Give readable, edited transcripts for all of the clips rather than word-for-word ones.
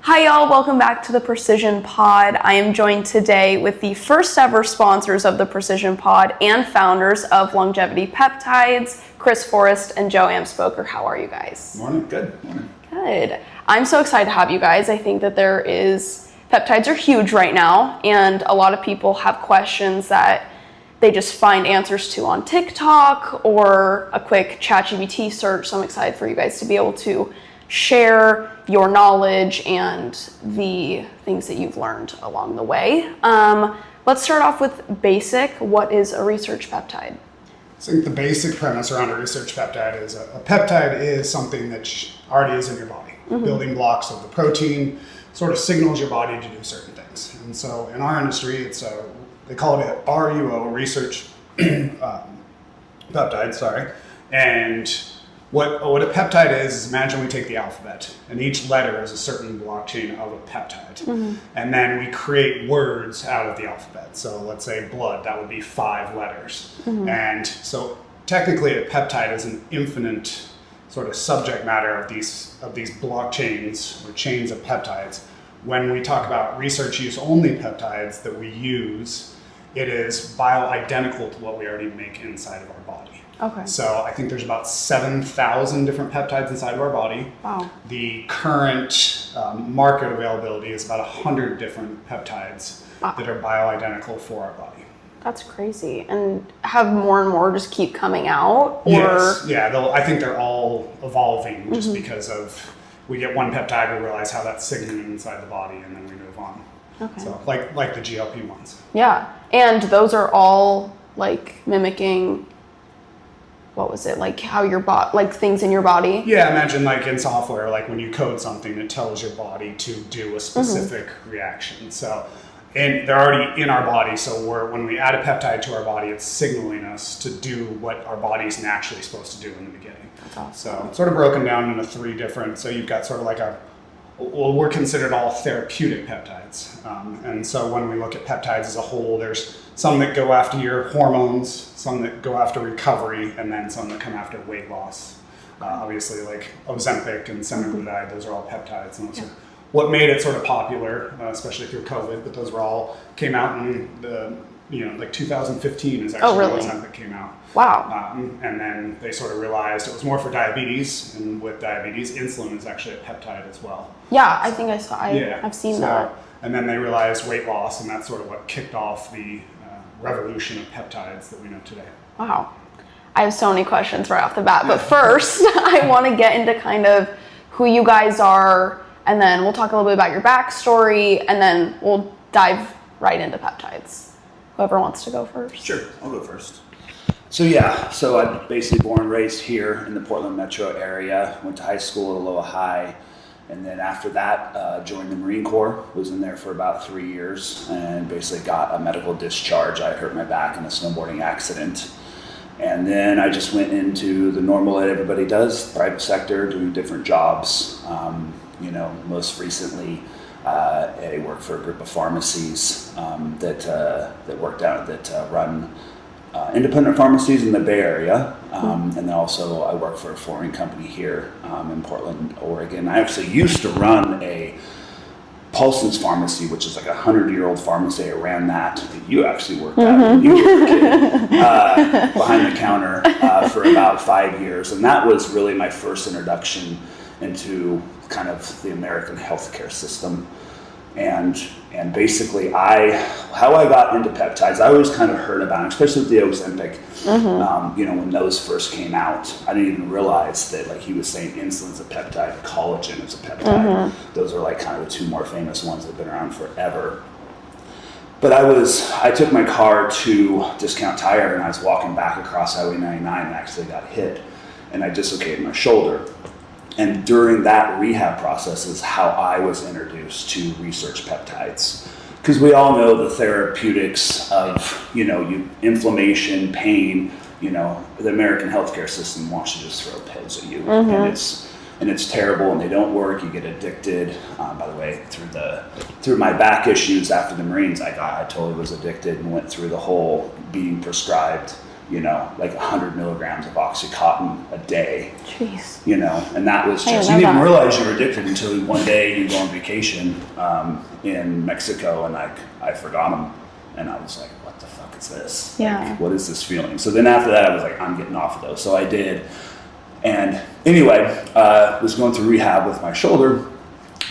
Hi y'all, welcome back to the Precision Pod. I am joined today with the first ever sponsors of the Precision Pod and founders of Longevity Peptides, Chris Forrest and Joe Amspoker. How are you guys? Morning. Good. Morning. Good. I'm so excited to have you guys. I think that peptides are huge right now, and a lot of people have questions that they just find answers to on TikTok or a quick ChatGPT search. So I'm excited for you guys to be able to share your knowledge and the things that you've learned along the way. Let's start off with basic. What is a research peptide? I think the basic premise around a research peptide is a peptide is something that already is in your body. Mm-hmm. Building blocks of the protein sort of signals your body to do certain things. And so in our industry, they call it a RUO, research peptide, sorry. And what a peptide is imagine we take the alphabet, and each letter is a certain blockchain of a peptide. Mm-hmm. And then we create words out of the alphabet. So let's say blood, that would be 5 letters. Mm-hmm. And so technically a peptide is an infinite sort of subject matter of these blockchains or chains of peptides. When we talk about research use only peptides that we use, it is bioidentical to what we already make inside of our body. Okay. So I think there's about 7,000 different peptides inside of our body. Wow. The current market availability is about 100 different peptides that are bioidentical for our body. That's crazy. And have more and more just keep coming out? Or? Yes. Yeah, I think they're all evolving just because of, we get one peptide, we realize how that's signaling inside the body, and then we move on. Okay. So like the GLP-1s. Yeah. And those are all like mimicking, what was it, like how your body, like things in your body? Yeah, imagine like in software, like when you code something, it tells your body to do a specific reaction. So, and they're already in our body. So when we add a peptide to our body, it's signaling us to do what our body's naturally supposed to do in the beginning. That's awesome. So it's sort of broken down into 3 different, so you've got sort of like we're considered all therapeutic peptides. And so when we look at peptides as a whole, there's some that go after your hormones, some that go after recovery, and then some that come after weight loss. Obviously, like Ozempic and semaglutide, those are all peptides. And those are what made it sort of popular, especially through COVID, but those came out in like 2015 is actually when Ozempic came out. Wow. And then they sort of realized it was more for diabetes, and with diabetes, insulin is actually a peptide as well. Yeah, I think I've seen that. And then they realized weight loss, and that's sort of what kicked off the revolution of peptides that we know today. Wow. I have so many questions right off the bat, but first I want to get into kind of who you guys are, and then we'll talk a little bit about your backstory, and then we'll dive right into peptides. Whoever wants to go first. Sure, I'll go first. So I'm basically born and raised here in the Portland metro area, went to high school at Aloha High, and then after that joined the Marine Corps, was in there for about 3 years, and basically got a medical discharge. I hurt my back in a snowboarding accident. And then I just went into the normal that everybody does, private sector, doing different jobs. Most recently, I worked for a group of pharmacies that run independent pharmacies in the Bay Area. And then also I work for a flooring company here in Portland, Oregon. I actually used to run a Paulson's Pharmacy, which is like a 100-year-old pharmacy. I ran that. You actually worked at when you were a kid, behind the counter for about 5 years. And that was really my first introduction into kind of the American healthcare system. And basically how I got into peptides, I always kind of heard about it, especially with the Ozempic. When those first came out, I didn't even realize that, like he was saying, insulin's a peptide, collagen is a peptide. Those are like kind of the 2 more famous ones that have been around forever. But I took my car to Discount Tire, and I was walking back across Highway 99 and actually got hit, and I dislocated my shoulder. And during that rehab process is how I was introduced to research peptides. Because we all know the therapeutics of, inflammation, pain, the American healthcare system wants to just throw pills at you. And it's terrible, and they don't work. You get addicted. By the way, through my back issues after the Marines, I totally was addicted and went through the whole being prescribed like 100 milligrams of Oxycontin a day. Jeez. And that was I just, didn't you know didn't that. realize you were addicted until one day you go on vacation in Mexico, and I forgot them, and I was like, what the fuck is this? Yeah. Like, what is this feeling? So then after that, I was like, I'm getting off of those. So I did. And anyway, was going through rehab with my shoulder,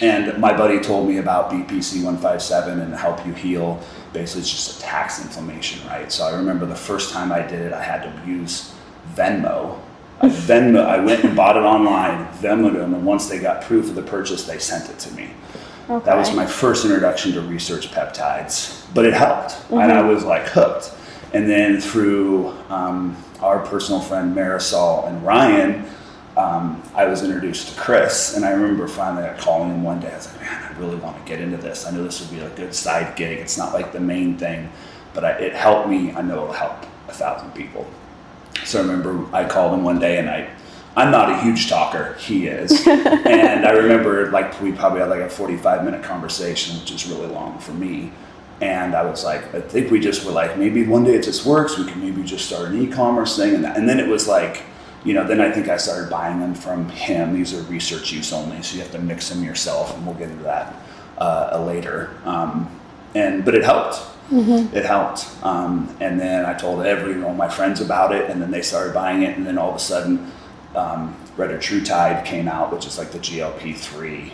and my buddy told me about BPC 157 and help you heal. Basically, it's just attacks inflammation, right? So I remember the first time I did it, I had to use Venmo. I went and bought it online, Venmoed them, and once they got proof of the purchase, they sent it to me. Okay. That was my first introduction to research peptides, but it helped, and I was like hooked. And then through our personal friend Marisol and Ryan, I was introduced to Chris, and I remember finally calling him one day. I was like, man, I really want to get into this. I know this would be a good side gig. It's not like the main thing, but it helped me. I know it'll help 1,000 people. So I remember I called him one day, and I'm not a huge talker. He is. And I remember we probably had like a 45-minute conversation, which is really long for me. And I was like, I think we just were like, maybe one day it just works. We can maybe just start an e-commerce thing. And then it was like, then I think I started buying them from him. These are research use only, so you have to mix them yourself, and we'll get into that later. But it helped. It helped. And then I told all my friends about it, and then they started buying it. And then all of a sudden, Retatrutide came out, which is like the GLP-3.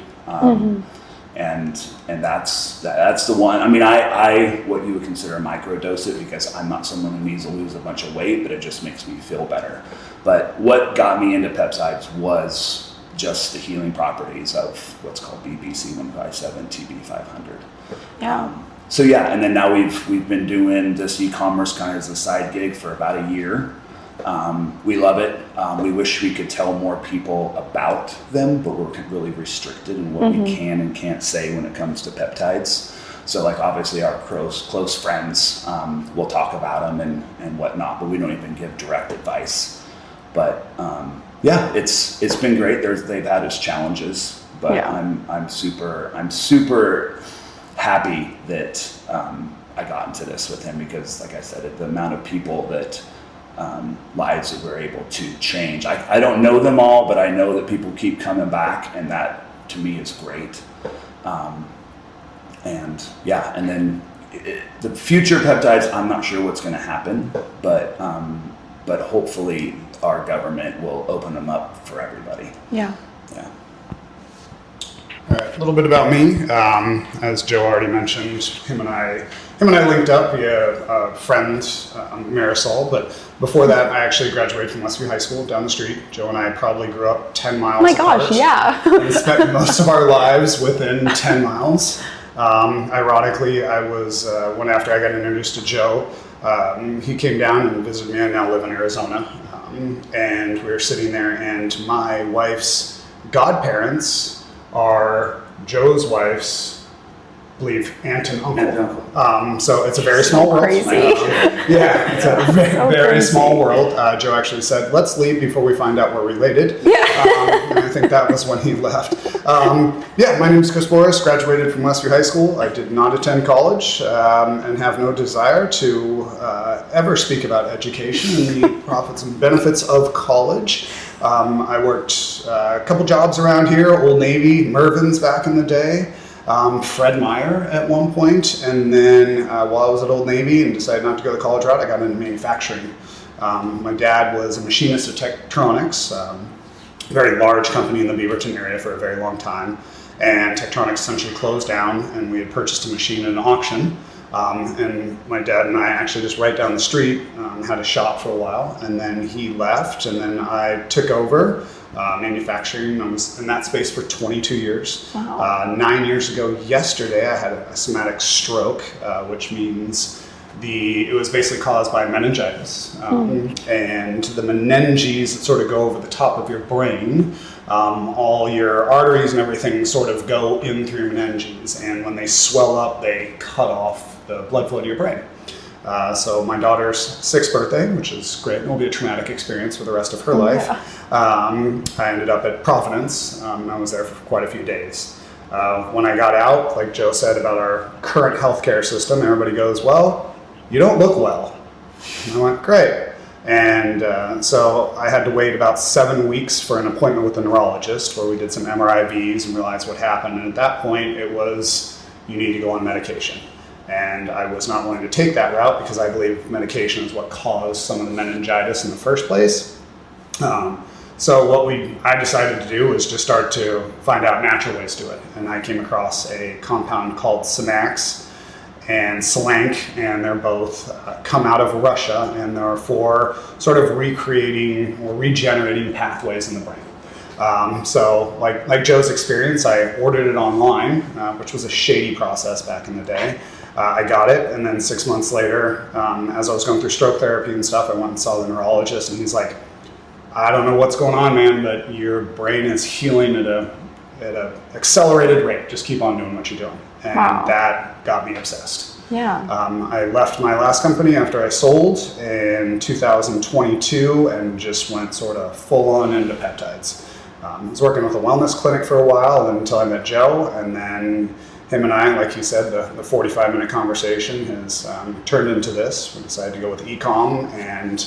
And that's the one. I mean, I what you would consider a microdose it, because I'm not someone who needs to lose a bunch of weight, but it just makes me feel better. But what got me into peptides was just the healing properties of what's called BBC 157, TB 500. Yeah. So yeah, and then now we've been doing this e-commerce kind of as a side gig for about a year. We love it. We wish we could tell more people about them, but we're really restricted in what we can and can't say when it comes to peptides. So like obviously our close friends will talk about them and whatnot, but we don't even give direct advice. But yeah, it's been great. They've had its challenges, but Yeah. I'm super happy that I got into this with him, because like I said, the amount of people that lives that we're able to change. I don't know them all, but I know that people keep coming back, and that to me is great. And then the future peptides, I'm not sure what's going to happen, but hopefully our government will open them up for everybody. Yeah. Yeah. All right, a little bit about me. As Joe already mentioned, him and I linked up via a friend, Marisol. But before that, I actually graduated from Westview High School down the street. Joe and I probably grew up 10 miles Oh my apart. gosh, yeah. And spent most of our lives within 10 miles. Ironically, I was, when after I got introduced to Joe, he came down and visited me. I now live in Arizona. And we were sitting there, and my wife's godparents are Joe's wife's, I believe, aunt and uncle. Aunt and uncle. So it's a very small world. Crazy. Yeah, it's a very, So very crazy. small world. Joe actually said, let's leave before we find out we're related. Yeah. And I think that was when he left. My name is Chris Forrest, graduated from Westview High School. I did not attend college and have no desire to ever speak about education and the profits and benefits of college. I worked a couple jobs around here, Old Navy, Mervyn's back in the day, Fred Meyer at one point, and then while I was at Old Navy and decided not to go the college route, I got into manufacturing. My dad was a machinist at Tektronix, a very large company in the Beaverton area for a very long time, and Tektronix essentially closed down, and we had purchased a machine at an auction. And my dad and I actually just right down the street had a shop for a while, and then he left, and then I took over manufacturing. I was in that space for 22 years. Wow. 9 years ago yesterday, I had a somatic stroke, which means it was basically caused by meningitis. And the meninges that sort of go over the top of your brain, all your arteries and everything sort of go in through your meninges, and when they swell up, they cut off the blood flow to your brain. So my daughter's 6th birthday, which is great, it will be a traumatic experience for the rest of her life. I ended up at Providence. I was there for quite a few days. When I got out, like Joe said about our current healthcare system, everybody goes, well, you don't look well. And I went, great. And so I had to wait about 7 weeks for an appointment with a neurologist where we did some MRIVs and realized what happened. And at that point, it was, you need to go on medication. And I was not willing to take that route because I believe medication is what caused some of the meningitis in the first place. So what I decided to do was just start to find out natural ways to do it. And I came across a compound called Semax and Slank, and they're both come out of Russia, and they're for sort of recreating or regenerating pathways in the brain. So like Joe's experience, I ordered it online, which was a shady process back in the day. I got it, and then 6 months later, as I was going through stroke therapy and stuff, I went and saw the neurologist, and he's like, I don't know what's going on, man, but your brain is healing at a accelerated rate. Just keep on doing what you're doing. And that got me obsessed. Yeah. I left my last company after I sold in 2022 and just went sort of full on into peptides. I was working with a wellness clinic for a while until I met Joe, and then him and I, like you said, the 45-minute conversation has turned into this. We decided to go with e-com, and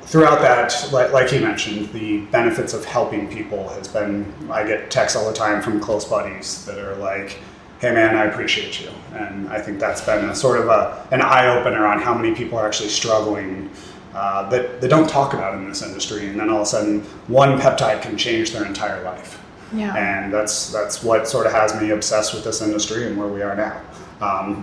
throughout that, like he mentioned, the benefits of helping people has been, I get texts all the time from close buddies that are like, hey man, I appreciate you. And I think that's been a sort of an eye-opener on how many people are actually struggling that they don't talk about in this industry. And then all of a sudden, one peptide can change their entire life. Yeah. And that's what sort of has me obsessed with this industry and where we are now.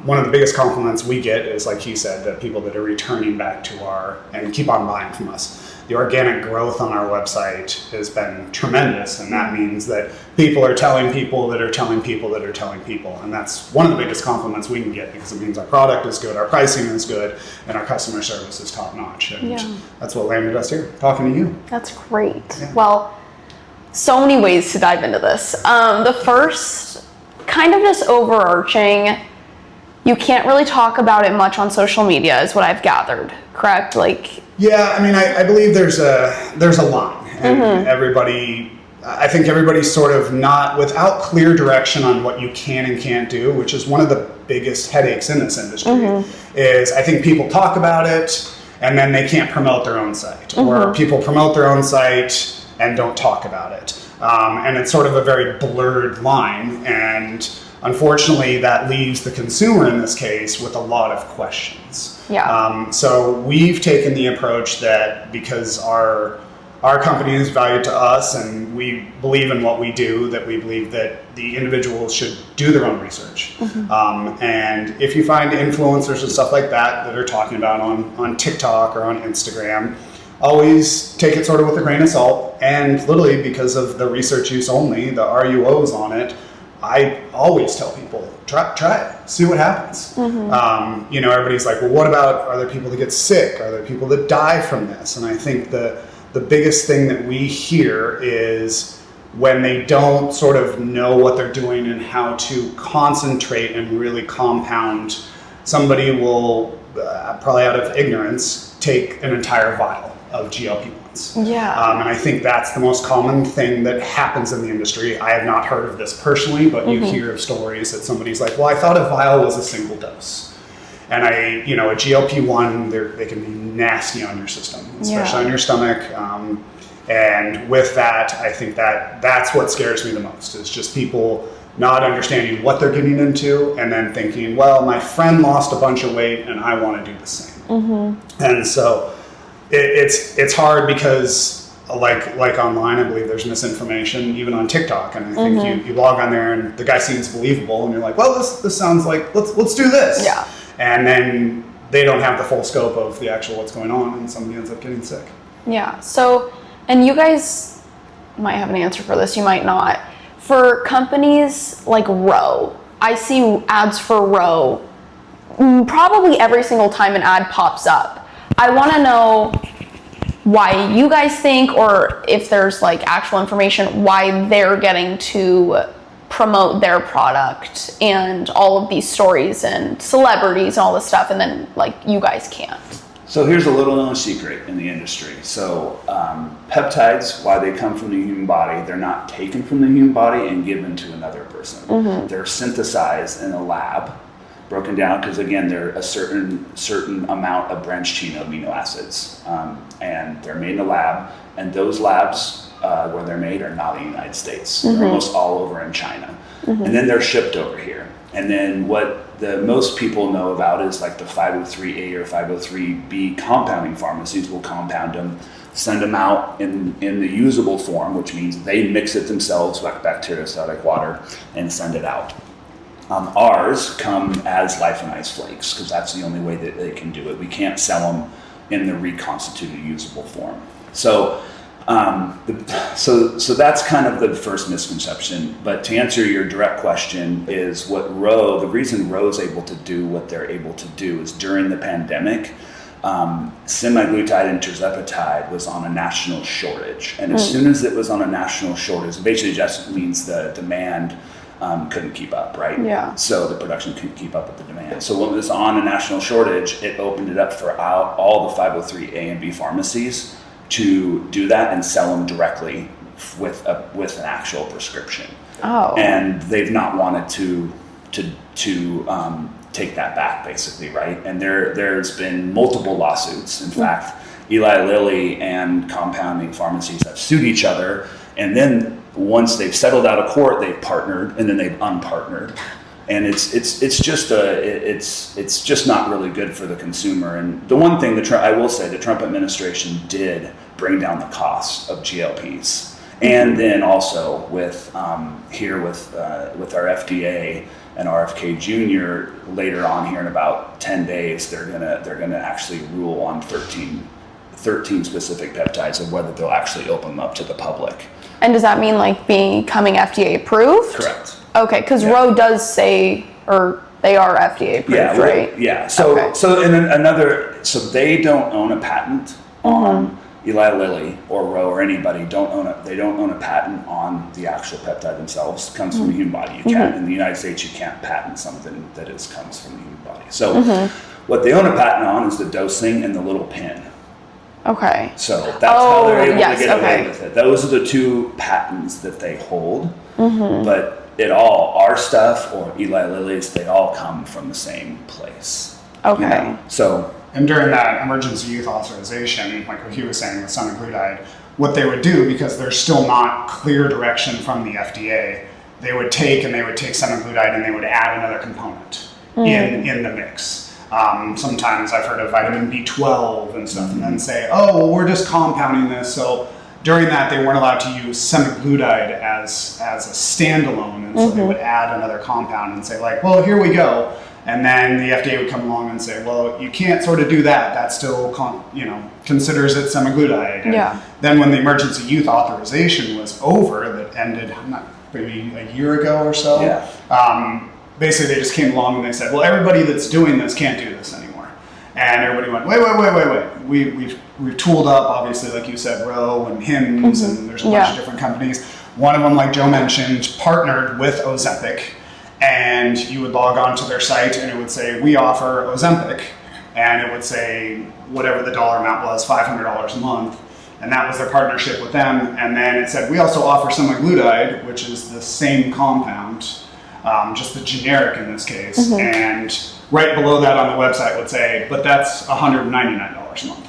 One of the biggest compliments we get is, like he said, the people that are returning back to and keep on buying from us. The organic growth on our website has been tremendous, and that means that people are telling people that are telling people that are telling people. And that's one of the biggest compliments we can get, because it means our product is good, our pricing is good, and our customer service is top notch. And that's what landed us here, talking to you. That's great. Yeah. Well, so many ways to dive into this. The first, kind of just overarching, you can't really talk about it much on social media is what I've gathered, correct? Yeah, I mean, I believe there's a line, and I think everybody's sort of not without clear direction on what you can and can't do, which is one of the biggest headaches in this industry, is I think people talk about it and then they can't promote their own site, or people promote their own site and don't talk about it. And it's sort of a very blurred line, and unfortunately that leaves the consumer in this case with a lot of questions. Yeah. So we've taken the approach that because our company is valued to us and we believe in what we do, that we believe that the individuals should do their own research. And if you find influencers and stuff like that are talking about on TikTok or on Instagram, always take it sort of with a grain of salt. And literally, because of the research use only, the RUOs on it, I always tell people, try it, see what happens. Everybody's like, well, what about, are there people that get sick? Are there people that die from this? And I think the biggest thing that we hear is when they don't sort of know what they're doing and how to concentrate and really compound, somebody will, probably out of ignorance, take an entire vial of GLP-1s. Yeah. And I think that's the most common thing that happens in the industry. I have not heard of this personally, but you hear of stories that somebody's like, well, I thought a vial was a single dose. And a GLP-1, they can be nasty on your system, especially on your stomach. And with that, I think that's what scares me the most, is just people not understanding what they're getting into and then thinking, well, my friend lost a bunch of weight and I want to do the same. And so it's hard because like online, I believe there's misinformation even on TikTok, and I think you log on there and the guy seems believable and you're like, well, this sounds like let's do this. Yeah. And then they don't have the full scope of the actual what's going on, and somebody ends up getting sick. Yeah. So, and you guys might have an answer for this, you might not. For companies like Row, I see ads for Row probably every single time an ad pops up. I want to know why you guys think, or if there's actual information, why they're getting to promote their product and all of these stories and celebrities and all this stuff, and then you guys can't. So here's a little known secret in the industry. So peptides, why they come from the human body, they're not taken from the human body and given to another person. They're synthesized in a lab broken down because again, they're a certain amount of branched chain amino acids, and they're made in a lab, and those labs where they're made are not in the United States. They're almost all over in China, and then they're shipped over here. And then what the most people know about is like the 503A or 503B compounding pharmacies will compound them, send them out in the usable form, which means they mix it themselves like bacteriostatic water and send it out. Ours come as lyophilized flakes because that's the only way that they can do it. We can't sell them in the reconstituted usable form. So that's kind of the first misconception. But to answer your direct question is the reason Ro's able to do what they're able to do is during the pandemic, semaglutide and tirzepatide was on a national shortage. And as soon as it was on a national shortage, it basically just means the demand couldn't keep up, right? Yeah. So the production couldn't keep up with the demand. So when it was on a national shortage, it opened it up for all the 503A and B pharmacies to do that and sell them directly with an actual prescription. Oh. And they've not wanted to take that back, basically, right? And there's been multiple lawsuits. In fact, Eli Lilly and compounding pharmacies have sued each other, and then once they've settled out of court, they've partnered, and then they've unpartnered. And it's just not really good for the consumer. And the one thing I will say, the Trump administration did bring down the cost of GLPs, and then also with our FDA and RFK Jr. later on here in about 10 days, they're gonna actually rule on 13 specific peptides and whether they'll actually open them up to the public. And does that mean like becoming FDA approved? Correct. Okay, because Ro does say, or they are FDA approved, right? Yeah. So they don't own a patent on Eli Lilly or Ro or anybody. They don't own a patent on the actual peptide themselves. It comes from the human body. You can't in the United States. You can't patent something that comes from the human body. So what they own a patent on is the dosing and the little pin. Okay. So that's how they're able to get away with it. Those are the two patents that they hold. But our stuff or Eli Lilly's, they all come from the same place. Okay. You know? So. And during that emergency use authorization, like what he was saying with semaglutide, what they would do, because there's still not clear direction from the FDA, they would take semaglutide and they would add another component in the mix. Sometimes I've heard of vitamin B12 and stuff, and then say, oh, well, we're just compounding this. So during that, they weren't allowed to use semaglutide as a standalone, and so they would add another compound and say, like, well, here we go. And then the FDA would come along and say, well, you can't sort of do that. That still, considers it semaglutide. And then when the emergency use authorization was over, that ended maybe a year ago or so, basically they just came along and they said, well, everybody that's doing this can't do this anymore. And everybody went, wait. We've tooled up, obviously, like you said, Ro and Hims, and there's a bunch of different companies. One of them, like Joe mentioned, partnered with Ozempic. And you would log on to their site and it would say, we offer Ozempic. And it would say whatever the dollar amount was, $500 a month. And that was their partnership with them. And then it said, we also offer semaglutide, which is the same compound, just the generic in this case. And right below that on the website would say, but that's $199 a month.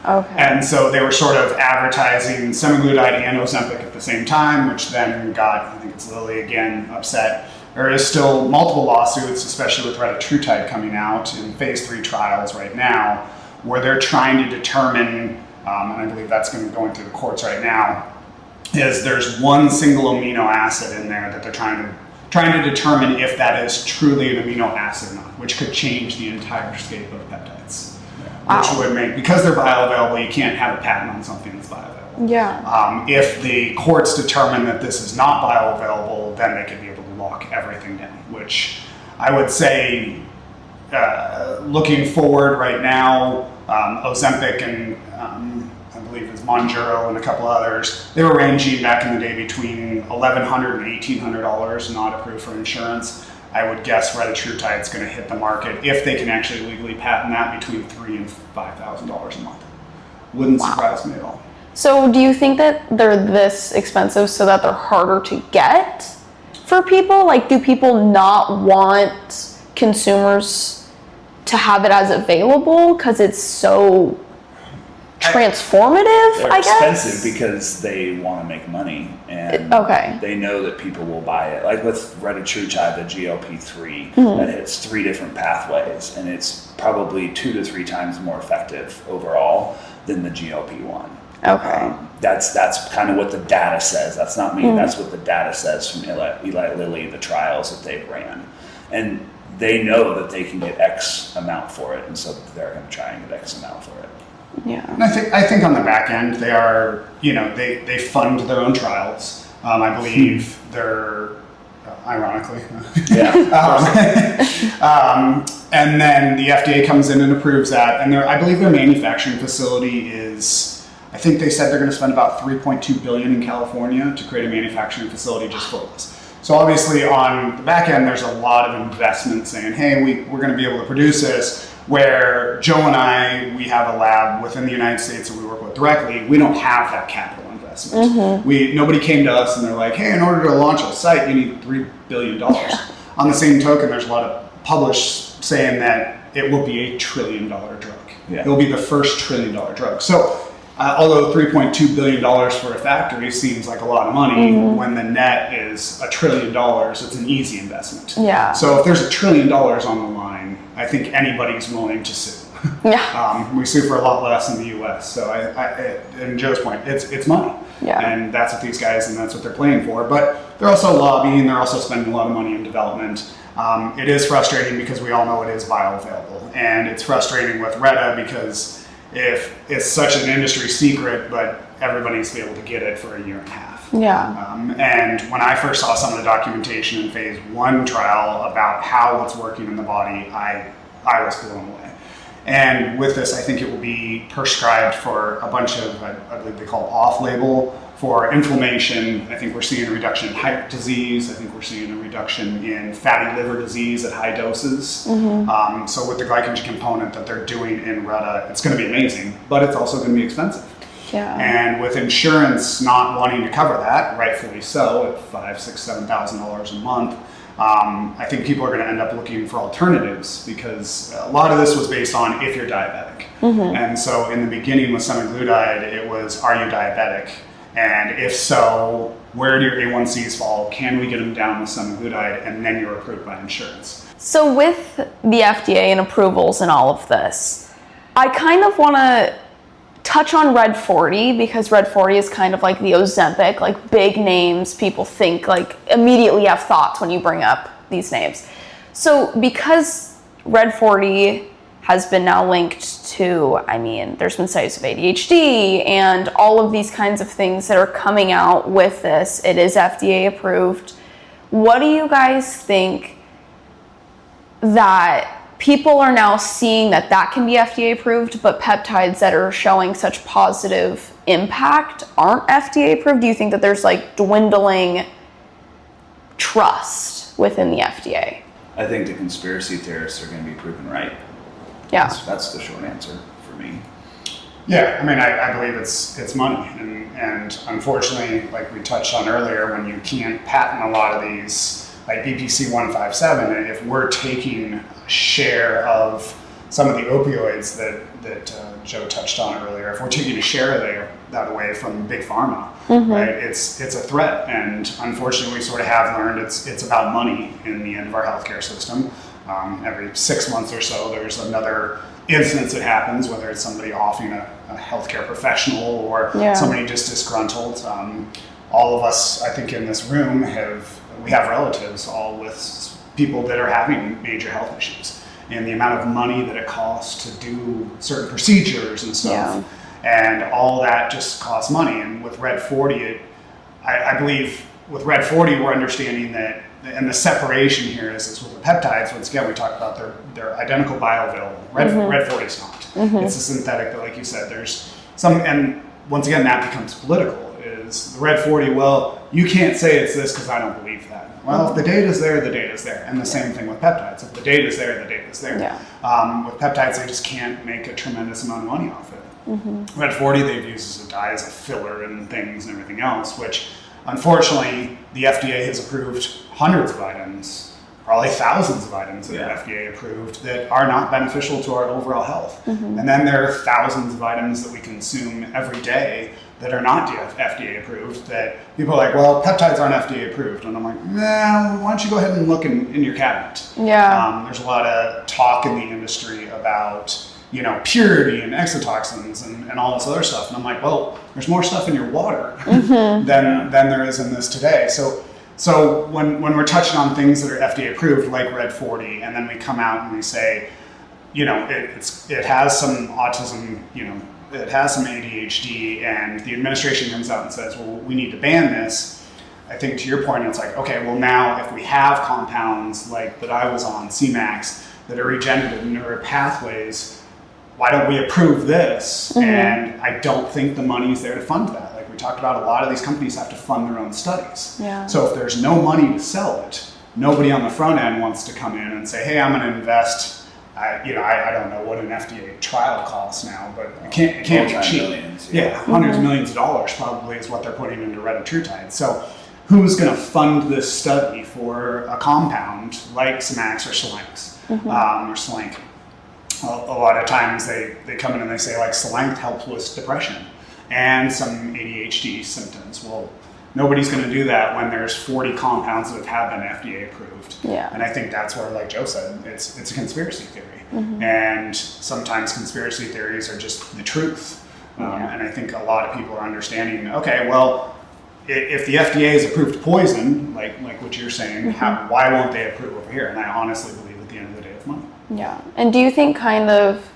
Okay. And so they were sort of advertising semaglutide and Ozempic at the same time, which then got, I think it's Lilly again, upset. There is still multiple lawsuits, especially with retatrutide coming out in phase 3 trials right now, where they're trying to determine, and I believe that's going to be going through the courts right now, is there's one single amino acid in there that they're trying to determine if that is truly an amino acid or not, which could change the entire scape of peptides. Which would make, because they're bioavailable, you can't have a patent on something that's bioavailable. Yeah. If the courts determine that this is not bioavailable, then they could be able to lock everything down, which I would say, looking forward right now, Ozempic and I believe it's Monjuro and a couple others, they were ranging back in the day between $1,100 and $1,800, not approved for insurance. I would guess retatrutide is going to hit the market, if they can actually legally patent that, between $3,000 and $5,000 a month. Wouldn't surprise me at all. So do you think that they're this expensive so that they're harder to get for people? Like, do people not want consumers to have it as available because it's so transformative? They're I guess expensive because they want to make money, and they know that people will buy it. Like with retatrutide, the GLP-3, that hits 3 different pathways, and it's probably 2 to 3 times more effective overall than the GLP-1. That's kind of what the data says. That's not me. That's what the data says from Eli Lilly, the trials that they've ran, and they know that they can get X amount for it, and so they're going to try and get X amount for it. Yeah. And I think on the back end, they are, they fund their own trials. I believe they're, ironically. And then the FDA comes in and approves that. And I believe their manufacturing facility is, I think they said they're going to spend about $3.2 billion in California to create a manufacturing facility just for this. So obviously on the back end, there's a lot of investment saying, hey, we're going to be able to produce this. Where Joe and I, we have a lab within the United States that we work with directly. We don't have that capital investment. Nobody came to us and they're like, hey, in order to launch a site, you need $3 billion. On the same token, there's a lot of published saying that it will be a $1 trillion drug. It will be the first $1 trillion drug. So although $3.2 billion for a factory seems like a lot of money, when the net is $1 trillion, it's an easy investment. So if there's $1 trillion on the line, I think anybody's willing to sue. We sue for a lot less in the U.S. So and Joe's point, it's money. And that's what these guys, and that's what they're playing for. But they're also lobbying, they're also spending a lot of money in development. It is frustrating because we all know it is bioavailable. And it's frustrating with Retta because if it's such an industry secret, but everybody needs to be able to get it for 1.5 years. And when I first saw some of the documentation in phase 1 trial about how it's working in the body, I was blown away. And with this, I think it will be prescribed for a bunch of, I believe they call off-label, for inflammation. I think we're seeing a reduction in heart disease. I think we're seeing a reduction in fatty liver disease at high doses. So with the glycogen component that they're doing in Retta, it's going to be amazing, but it's also going to be expensive. And with insurance not wanting to cover that, rightfully so, at $5,000, $6,000, $7,000 a month, I think people are going to end up looking for alternatives because a lot of this was based on if you're diabetic. And so in the beginning with semaglutide, it was, are you diabetic? And if so, where do your A1Cs fall? Can we get them down with semaglutide? And then you're approved by insurance. So with the FDA and approvals and all of this, I kind of want to touch on Red 40 because Red 40 is kind of like the Ozempic, like big names people think, like immediately have thoughts when you bring up these names. So because Red 40 has been now linked to, I mean, there's been studies of ADHD and all of these kinds of things that are coming out with this. It is FDA approved. What do you guys think that people are now seeing that can be FDA approved, but peptides that are showing such positive impact aren't FDA approved? Do you think that there's like dwindling trust within the FDA? I think the conspiracy theorists are going to be proven right. That's the short answer for me. Yeah, I mean, I believe it's money, and unfortunately, like we touched on earlier, when you can't patent a lot of these, like BPC 157, if we're taking a share of some of the opioids that Joe touched on earlier, if we're taking a share of that away from big pharma, right? It's a threat, and unfortunately, we sort of have learned it's about money in the end of our healthcare system. Every 6 months or so, there's another instance that happens, whether it's somebody offing a healthcare professional or somebody just disgruntled. All of us, I think, in this room we have relatives all with people that are having major health issues, and the amount of money that it costs to do certain procedures and stuff, and all that just costs money. And with Red 40, I believe with Red 40, we're understanding that. And the separation here is with the peptides. Once again, we talked about they're identical bioavailable. Red 40 is not. It's a synthetic, but like you said, there's some, and once again, that becomes political. Is the Red 40, well, you can't say it's this because I don't believe that. Well, if the data's there, the data's there. And the same thing with peptides. If the data's there, the data's there. With peptides, they just can't make a tremendous amount of money off it. Red 40, they've used as a dye, as a filler and things and everything else, which unfortunately, the FDA has approved hundreds of items, probably thousands of items that are FDA approved that are not beneficial to our overall health. And then there are thousands of items that we consume every day that are not FDA approved that people are like, well, peptides aren't FDA approved. And I'm like, nah, why don't you go ahead and look in your cabinet? Yeah. There's a lot of talk in the industry about, you know, purity and exotoxins and all this other stuff. And I'm like, well, there's more stuff in your water than there is in this today. So when we're touching on things that are FDA approved, like Red 40, and then we come out and we say, you know, it has some autism, you know, it has some ADHD, and the administration comes out and says, well, we need to ban this. I think to your point, it's like, okay, well now if we have compounds like that I was on, CMAX, that are regenerative neural pathways, why don't we approve this? And I don't think the money's there to fund that. Like we talked about, a lot of these companies have to fund their own studies. Yeah. So if there's no money to sell it, nobody on the front end wants to come in and say, hey, I'm going to invest. I don't know what an FDA trial costs now, but it can't be cheap. Millions, Hundreds of millions of dollars probably is what they're putting into retatrutide. So who's going to fund this study for a compound like Semax or Slanx or Slank? A lot of times they come in and they say like Slank helps with depression and some ADHD symptoms. Well, nobody's going to do that when there's 40 compounds that have been FDA approved. Yeah. And I think that's where, like Joe said, it's a conspiracy theory. And sometimes conspiracy theories are just the truth. And I think a lot of people are understanding, okay, well, if the FDA has approved poison, like what you're saying, why won't they approve over here? And I honestly believe at the end of the day it's money. Yeah. And do you think kind of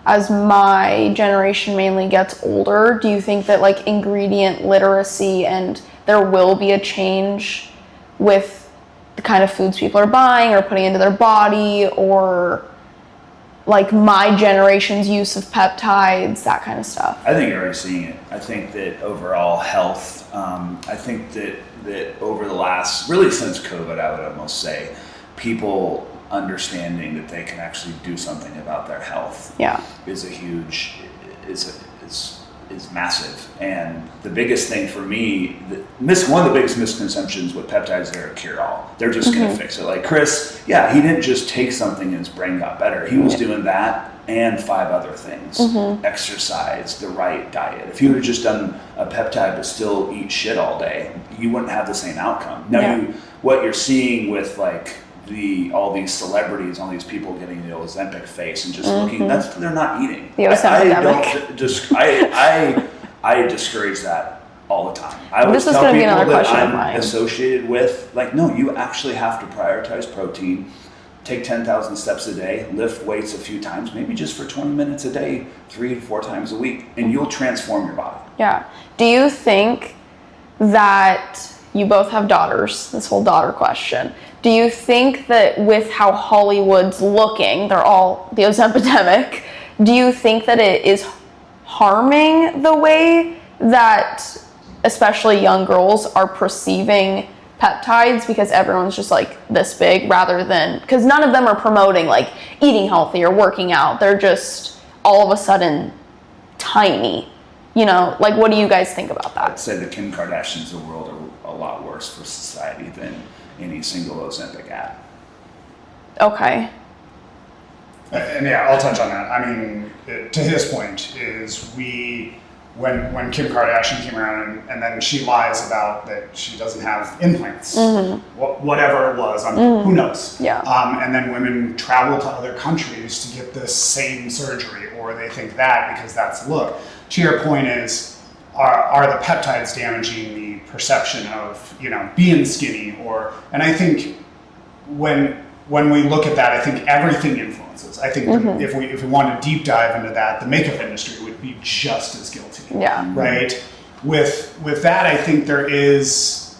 as my generation mainly gets older, do you think that like ingredient literacy and there will be a change with the kind of foods people are buying or putting into their body, or like my generation's use of peptides, that kind of stuff? I think you're already seeing it. I think that overall health, I think that over the last, really since COVID, I would almost say, people understanding that they can actually do something about their health is a huge, is massive. And the biggest thing for me, one of the biggest misconceptions with peptides, they're a cure-all. They're just going to fix it. Like Chris, he didn't just take something and his brain got better. He was doing that and 5 other things. Exercise, the right diet. If you would have just done a peptide but still eat shit all day, you wouldn't have the same outcome. Now, what you're seeing with like all these celebrities, all these people getting the Ozempic face and just looking, they're not eating. The Ozempic. I discourage that all the time. I This always was tell gonna be people another that question of I'm mine. associated with, like, no, you actually have to prioritize protein, take 10,000 steps a day, lift weights a few times, maybe just for 20 minutes a day, 3 to 4 times a week, and you'll transform your body. Yeah. Do you think that you both have daughters, this whole daughter question, do you think that with how Hollywood's looking, they're all the Ozempidemic, do you think that it is harming the way that especially young girls are perceiving peptides, because everyone's just like this big, rather than, because none of them are promoting like eating healthy or working out, they're just all of a sudden tiny, you know? Like, what do you guys think about that? I'd say the Kim Kardashians of the world are a lot worse for society than any single Ozempic ad. Okay. And I'll touch on that. I mean, to his point, is when Kim Kardashian came around and then she lies about that she doesn't have implants, whatever it was, who knows? Yeah. And then women travel to other countries to get this same surgery, or they think that because that's the look. To your point is, are the peptides damaging the perception of, you know, being skinny? And I think when we look at that, I think everything influences. I think if we want to deep dive into that, the makeup industry would be just as guilty. Yeah. Right? With that, I think there is,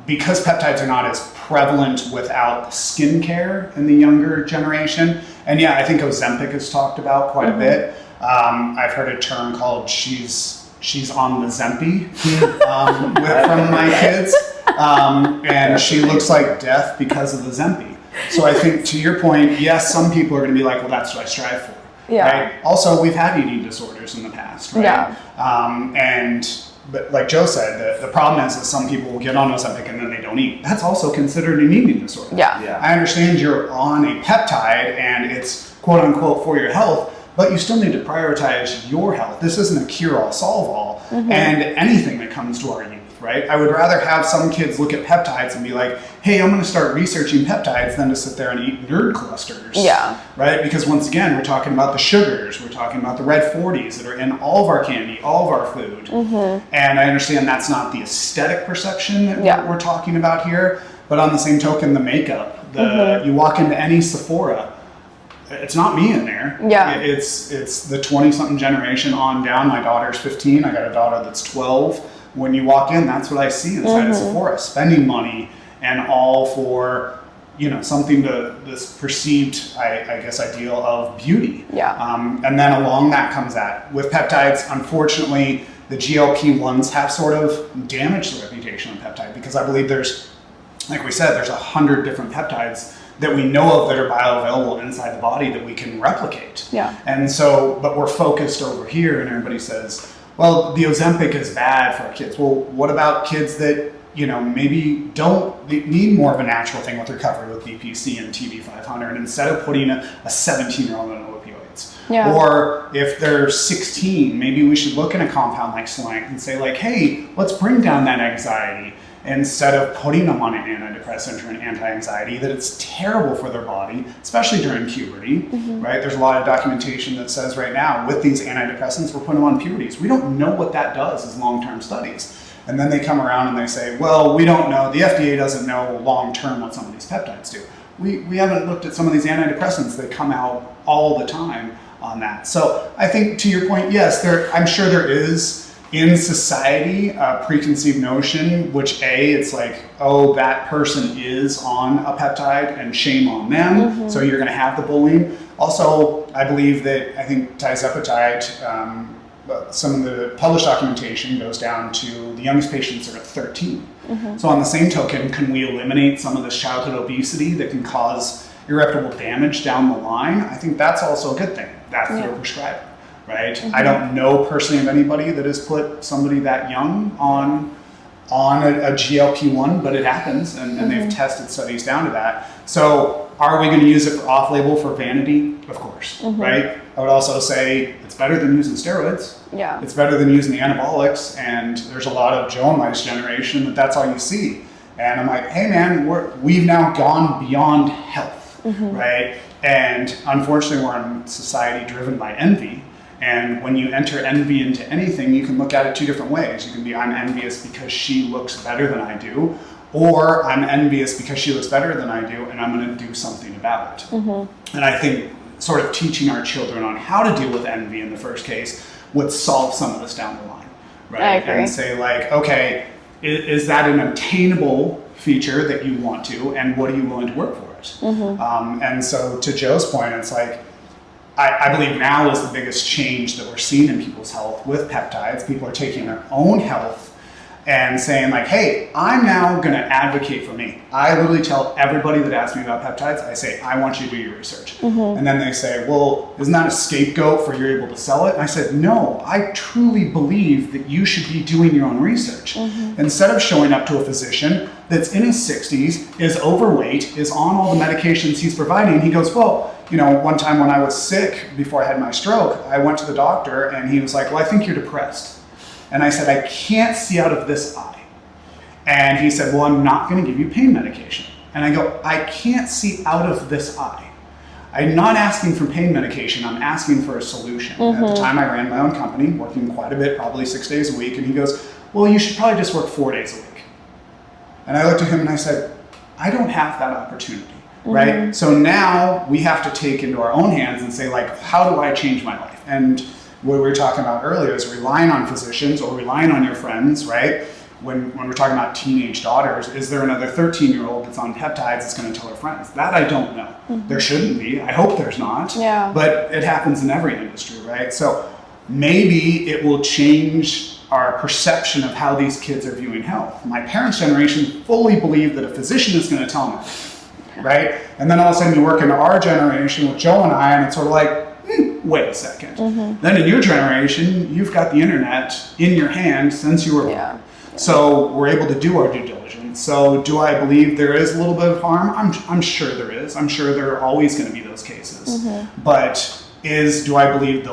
because peptides are not as prevalent without skincare in the younger generation, and I think Ozempic is talked about quite a bit. I've heard a term called she's on the Zempi from my kids, and she looks like death because of the Zempi. So I think, to your point, yes, some people are going to be like, well, that's what I strive for. Yeah. Right? Also, we've had eating disorders in the past, right? Yeah. And but like Joe said, the problem is that some people will get on Ozempic and then they don't eat. That's also considered an eating disorder. Yeah. I understand you're on a peptide and it's quote unquote for your health, but you still need to prioritize your health. This isn't a cure-all, solve-all, and anything that comes to our youth, right? I would rather have some kids look at peptides and be like, hey, I'm going to start researching peptides than to sit there and eat nerd clusters. Yeah. Right? Because once again, we're talking about the sugars, we're talking about the red 40s that are in all of our candy, all of our food. And I understand that's not the aesthetic perception that we're talking about here, but on the same token, the makeup, you walk into any Sephora, it's not me in there. Yeah. It's the 20-something generation on down. My daughter's 15. I got a daughter that's 12. When you walk in, that's what I see inside of Sephora, spending money and all for, something to this perceived, I guess, ideal of beauty. Yeah. And then along that comes that. With peptides, unfortunately, the GLP-1s have sort of damaged the reputation of peptide because I believe like we said, there's 100 different peptides that we know of that are bioavailable inside the body that we can replicate. Yeah. And so, but we're focused over here and everybody says, well, the Ozempic is bad for our kids. Well, what about kids that, maybe need more of a natural thing with recovery with BPC and TB500 instead of putting a 17-year-old on opioids? Yeah. Or if they're 16, maybe we should look at a compound like Slank and say like, hey, let's bring down that anxiety instead of putting them on an antidepressant or an anti-anxiety, that it's terrible for their body, especially during puberty, right? There's a lot of documentation that says right now with these antidepressants, we're putting them on puberties. We don't know what that does as long-term studies. And then they come around and they say, well, we don't know, the FDA doesn't know long-term what some of these peptides do. We haven't looked at some of these antidepressants that come out all the time on that. So I think to your point, yes, I'm sure there is in society a preconceived notion, which it's like, oh, that person is on a peptide and shame on them. So you're gonna have the bullying. Also, I believe that, I think tirzepatide, some of the published documentation goes down to the youngest patients are at 13. So on the same token, can we eliminate some of this childhood obesity that can cause irreparable damage down the line? I think that's also a good thing. That's their prescriber, right? I don't know personally of anybody that has put somebody that young on a GLP-1, but it happens, and they've tested studies down to that. So are we going to use it for off-label for vanity? Of course, right? I would also say it's better than using steroids. Yeah. It's better than using the anabolics, and there's a lot of Joe and my generation that's all you see. And I'm like, hey man, we've now gone beyond health, right? And unfortunately, we're in a society driven by envy. And when you enter envy into anything, you can look at it two different ways. You can be, I'm envious because she looks better than I do, or I'm envious because she looks better than I do, and I'm going to do something about it. And I think sort of teaching our children on how to deal with envy in the first case would solve some of this down the line, right? I agree. And say like, okay, is that an obtainable feature that you want to, and what are you willing to work for it? And so to Joe's point, it's like, I believe now is the biggest change that we're seeing in people's health with peptides. People are taking their own health and saying like, hey, I'm now going to advocate for me. I literally tell everybody that asks me about peptides, I say, I want you to do your research. And then they say, well, isn't that a scapegoat for you're able to sell it? And I said, no, I truly believe that you should be doing your own research. Instead of showing up to a physician that's in his 60s, is overweight, is on all the medications he's providing, he goes, well, one time when I was sick before I had my stroke, I went to the doctor and he was like, well, I think you're depressed. And I said, I can't see out of this eye. And he said, well, I'm not going to give you pain medication. And I go, I can't see out of this eye. I'm not asking for pain medication. I'm asking for a solution. At the time, I ran my own company, working quite a bit, probably 6 days a week. And he goes, well, you should probably just work 4 days a week. And I looked at him and I said, I don't have that opportunity. Right? So now we have to take into our own hands and say like, how do I change my life? And what we were talking about earlier is relying on physicians or relying on your friends, right? When we're talking about teenage daughters, is there another 13-year-old that's on peptides that's going to tell her friends? That I don't know. There shouldn't be. I hope there's not. Yeah. But it happens in every industry, right? So maybe it will change our perception of how these kids are viewing health. My parents' generation fully believed that a physician is going to tell them, right? And then all of a sudden you work into our generation with Joe and I, and it's sort of like, wait a second. Then in your generation, you've got the internet in your hand since you were born. Yeah. So we're able to do our due diligence. So do I believe there is a little bit of harm? I'm sure there is. I'm sure there are always going to be those cases. But do I believe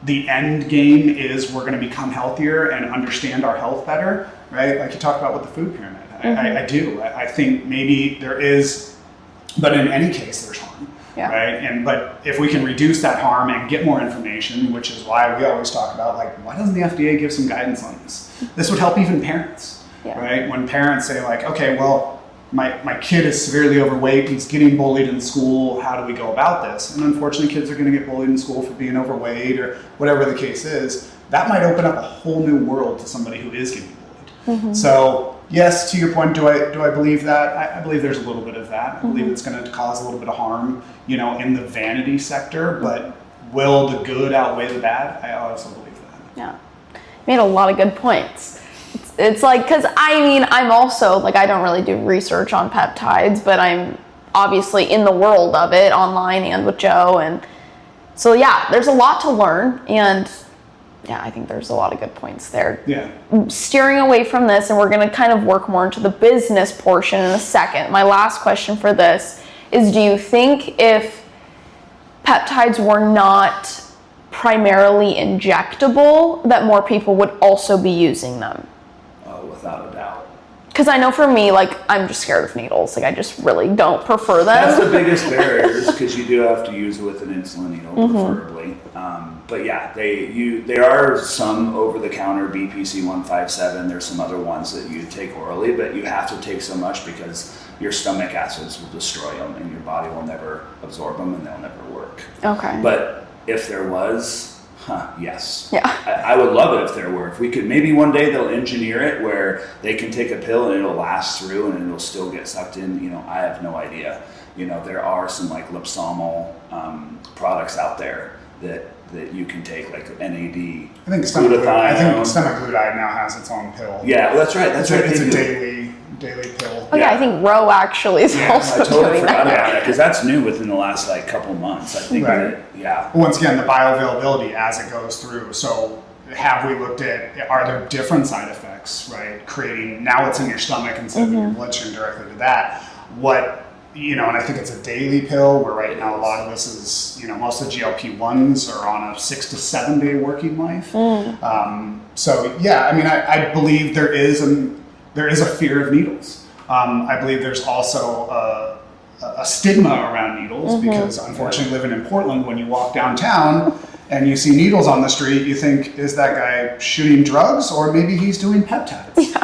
the end game is we're going to become healthier and understand our health better, right? Like you talked about with the food pyramid. I do. I think maybe there is, but in any case, there's harm. Yeah. Right. But if we can reduce that harm and get more information, which is why we always talk about, like, why doesn't the FDA give some guidance on this? This would help even parents, right? When parents say, like, okay, well, my kid is severely overweight, he's getting bullied in school, how do we go about this? And unfortunately, kids are going to get bullied in school for being overweight or whatever the case is. That might open up a whole new world to somebody who is getting bullied. So yes, to your point, do I believe that? I believe there's a little bit of that. I believe it's going to cause a little bit of harm, in the vanity sector, but will the good outweigh the bad? I also believe that. Yeah. You made a lot of good points. It's like, because I'm also, like, I don't really do research on peptides, but I'm obviously in the world of it online and with Joe. And so, yeah, there's a lot to learn. And yeah, I think there's a lot of good points there. Yeah. Steering away from this, and we're going to kind of work more into the business portion in a second. My last question for this is, do you think if peptides were not primarily injectable, that more people would also be using them? Without a doubt. Because I know for me, like, I'm just scared of needles. Like, I just really don't prefer them. That's the biggest barriers, because you do have to use it with an insulin needle, preferably. But yeah, there are some over-the-counter BPC 157. There's some other ones that you take orally, but you have to take so much because your stomach acids will destroy them, and your body will never absorb them, and they'll never work. Okay. But if there was, yes. Yeah. I would love it if there were. If we could, maybe one day they'll engineer it where they can take a pill and it'll last through and it'll still get sucked in. I have no idea. There are some like liposomal products out there that you can take, like NAD. I think stomach glutathione now has its own pill. Yeah, well, that's right. That's right. It's a daily pill. Oh yeah, I think Roe actually is also I totally doing forgot that. about that, because that's new within the last couple months. I think Once again, the bioavailability as it goes through. So have we looked at, are there different side effects, right? Now it's in your stomach instead of your bloodstream directly to that. And I think it's a daily pill, where right now a lot of this is, most of the GLP-1s are on a 6 to 7 day working life. So yeah, I believe there is a fear of needles. I believe there's also a stigma around needles, because unfortunately, living in Portland, when you walk downtown and you see needles on the street, you think, is that guy shooting drugs, or maybe he's doing peptides?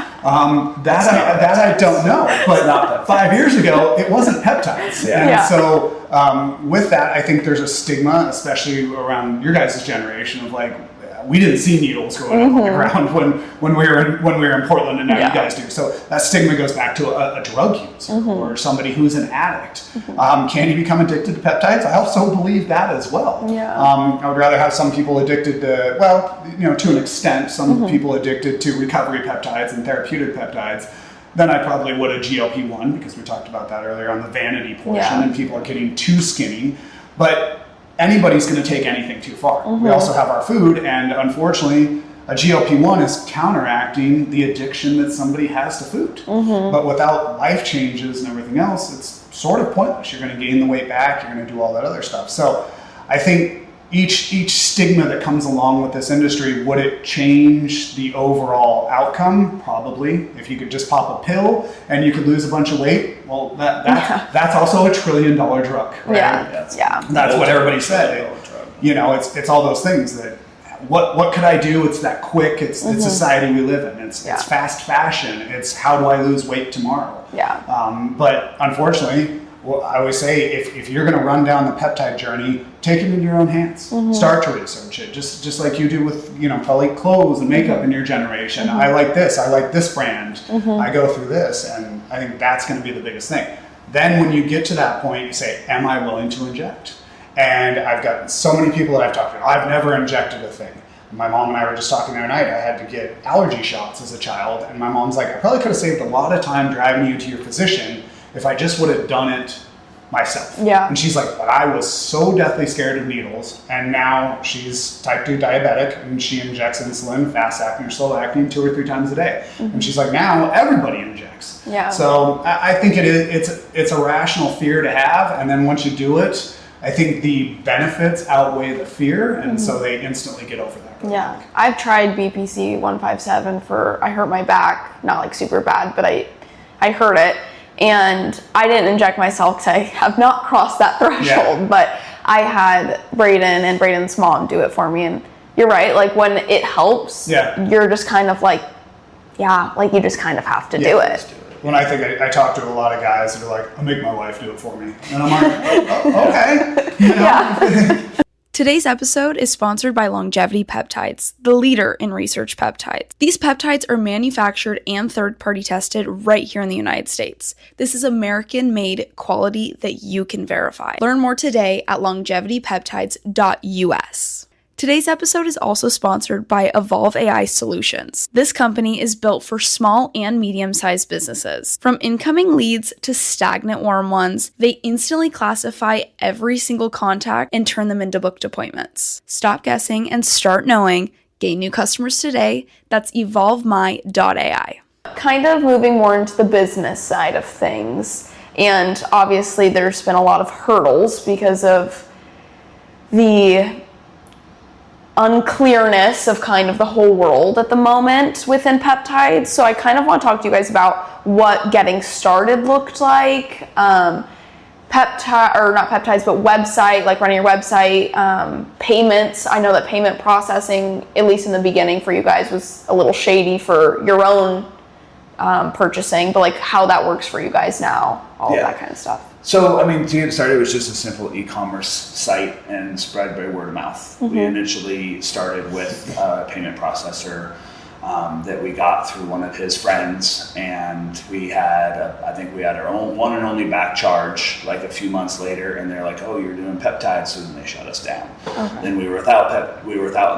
That I don't know. But 5 years ago, it wasn't peptides. And so with that, I think there's a stigma, especially around your guys' generation, of like, we didn't see needles going on the ground when we were in Portland, and now you guys do. So that stigma goes back to a drug user or somebody who's an addict. Can you become addicted to peptides? I also believe that as well. I would rather have some people addicted to, to an extent, some people addicted to recovery peptides and therapeutic peptides than I probably would a GLP-1, because we talked about that earlier on the vanity portion, and people are getting too skinny. But anybody's going to take anything too far. We also have our food, and unfortunately, a GLP-1 is counteracting the addiction that somebody has to food. But without life changes and everything else, it's sort of pointless. You're going to gain the weight back, you're going to do all that other stuff. So I think each stigma that comes along with this industry, would it change the overall outcome? Probably. If you could just pop a pill and you could lose a bunch of weight, well, that's also a $1 trillion drug, right? That's what everybody said. It's all those things that, what could I do? It's that quick. It's society we live in. It's fast fashion. It's how do I lose weight tomorrow? But unfortunately, well, I always say, if you're going to run down the peptide journey, take it in your own hands. Start to research it, just like you do with probably clothes and makeup in your generation. I like this brand. I go through this, and I think that's going to be the biggest thing. Then when you get to that point, you say, am I willing to inject? And I've got so many people that I've talked to. I've never injected a thing. My mom and I were just talking the other night. I had to get allergy shots as a child, and my mom's like, I probably could have saved a lot of time driving you to your physician if I just would have done it myself. Yeah. And she's like, but I was so deathly scared of needles, and now she's type 2 diabetic, and she injects insulin, fast acting or slow acting 2 or 3 times a day. And she's like, now everybody injects. Yeah. So I think it's a rational fear to have, and then once you do it, I think the benefits outweigh the fear, and so they instantly get over that. Yeah, I've tried BPC 157 I hurt my back, not like super bad, but I hurt it, and I didn't inject myself because I have not crossed that threshold, but I had Braden and Braden's mom do it for me, and you're right, like when it helps, you're just kind of like, you just kind of have to do it. When I think I talk to a lot of guys that are like, I'll make my wife do it for me. And I'm like, oh, okay. You know? Yeah. Today's episode is sponsored by Longevity Peptides, the leader in research peptides. These peptides are manufactured and third-party tested right here in the United States. This is American-made quality that you can verify. Learn more today at longevitypeptides.us. Today's episode is also sponsored by Evolve AI Solutions. This company is built for small and medium-sized businesses. From incoming leads to stagnant warm ones, they instantly classify every single contact and turn them into booked appointments. Stop guessing and start knowing. Gain new customers today. That's evolvemy.ai. Kind of moving more into the business side of things. And obviously there's been a lot of hurdles because of the unclearness of kind of the whole world at the moment within peptides. So I kind of want to talk to you guys about what getting started looked like. Not peptides, but website, like running your website, payments. I know that payment processing, at least in the beginning for you guys, was a little shady for your own purchasing, but like how that works for you guys now, all of that kind of stuff. So, I mean, to get started, it was just a simple e-commerce site and spread by word of mouth. We initially started with a payment processor that we got through one of his friends, and we had, I think we had our own one and only back charge like a few months later, and they're like, oh, you're doing peptides, so then they shut us down. Then we were without a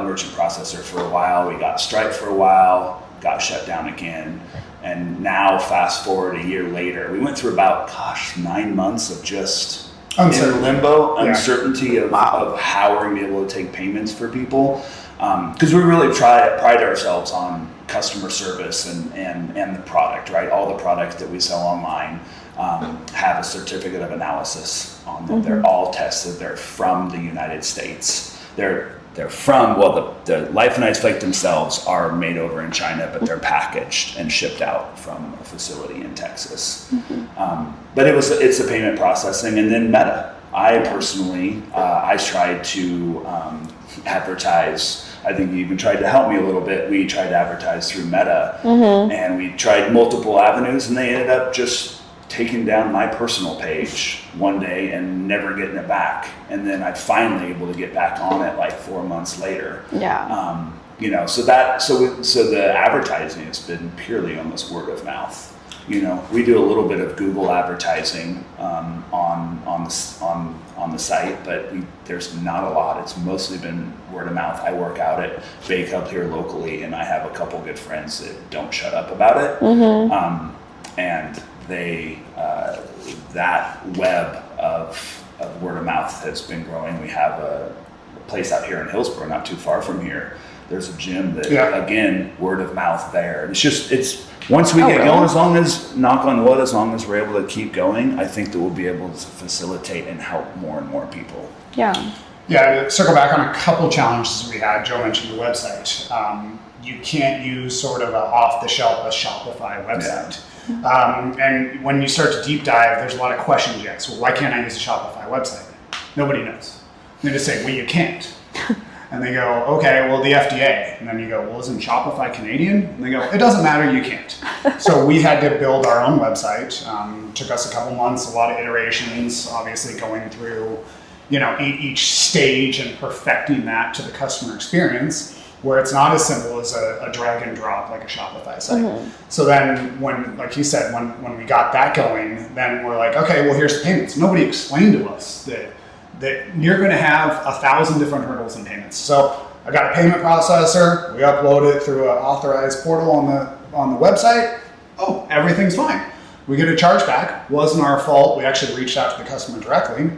merchant processor for a while. We got Stripe for a while, got shut down again. And now, fast forward a year later, we went through about, 9 months of just in limbo, uncertainty of how we're going to be able to take payments for people. Because we really pride ourselves on customer service and the product, right? All the products that we sell online have a certificate of analysis on them. They're all tested. They're from the United States. They're from, the Life and Ice Flake themselves are made over in China, but they're packaged and shipped out from a facility in Texas. But it's the payment processing, and then Meta. I personally, I tried to advertise. I think you even tried to help me a little bit. We tried to advertise through Meta, and we tried multiple avenues, and they ended up just taking down my personal page one day and never getting it back. And then I finally able to get back on it like 4 months later. So the advertising has been purely almost word of mouth. We do a little bit of Google advertising on the site, but there's not a lot. It's mostly been word of mouth. I work out at Bake Hub here locally, and I have a couple good friends that don't shut up about it. And that web of word of mouth has been growing. We have a place out here in Hillsborough, not too far from here. There's a gym that, again, word of mouth there. It's once we get going, as long as, knock on wood, as long as we're able to keep going, I think that we'll be able to facilitate and help more and more people. Yeah, to circle back on a couple challenges we had, Joe mentioned the website. You can't use sort of off-the-shelf a Shopify website. And when you start to deep dive, there's a lot of questions you ask. Well, why can't I use a Shopify website? Nobody knows. They just say, well, you can't. And they go, okay, well, the FDA. And then you go, well, isn't Shopify Canadian? And they go, it doesn't matter, you can't. So we had to build our own website. Took us a couple months, a lot of iterations, obviously going through, each stage and perfecting that to the customer experience, where it's not as simple as a drag and drop like a Shopify site. So then when, like you said, when we got that going, then we're like, okay, well, here's the payments. Nobody explained to us that you're going to have 1,000 different hurdles in payments. So I got a payment processor. We upload it through an authorized portal on the website. Oh, everything's fine. We get a chargeback. Wasn't our fault. We actually reached out to the customer directly,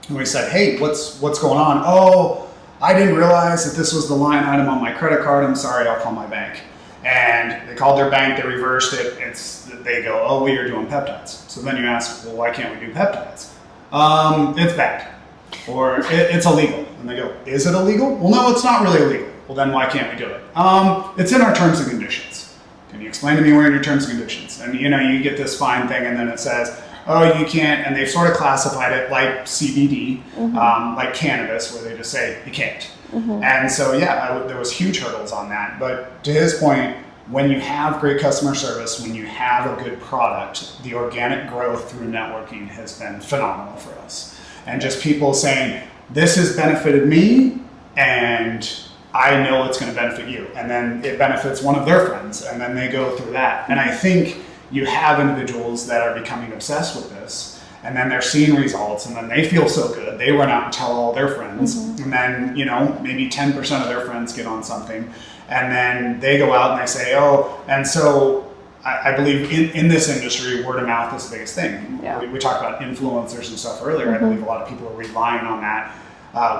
and we said, "Hey, what's going on?" "Oh, I didn't realize that this was the line item on my credit card. I'm sorry. I'll call my bank." And they called their bank. They reversed it. They go, "Oh, well, you're doing peptides." So then you ask, "Well, why can't we do peptides?" It's bad, or it's illegal. And they go, "Is it illegal?" "Well, no, it's not really illegal." "Well, then why can't we do it?" It's in our terms and conditions." "Can you explain to me where in your terms and conditions?" And you get this fine thing, and then it says, "Oh, you can't," and they've sort of classified it like CBD, like cannabis, where they just say you can't. And so, there was huge hurdles on that. But to his point, when you have great customer service, when you have a good product, the organic growth through networking has been phenomenal for us. And just people saying, "This has benefited me, and I know it's going to benefit you." And then it benefits one of their friends, and then they go through that. And I think you have individuals that are becoming obsessed with this, and then they're seeing results, and then they feel so good. They run out and tell all their friends, and then, maybe 10% of their friends get on something, and then they go out and they say, "Oh," and so I believe in this industry, word of mouth is the biggest thing. Yeah. We talked about influencers and stuff earlier. I believe a lot of people are relying on that.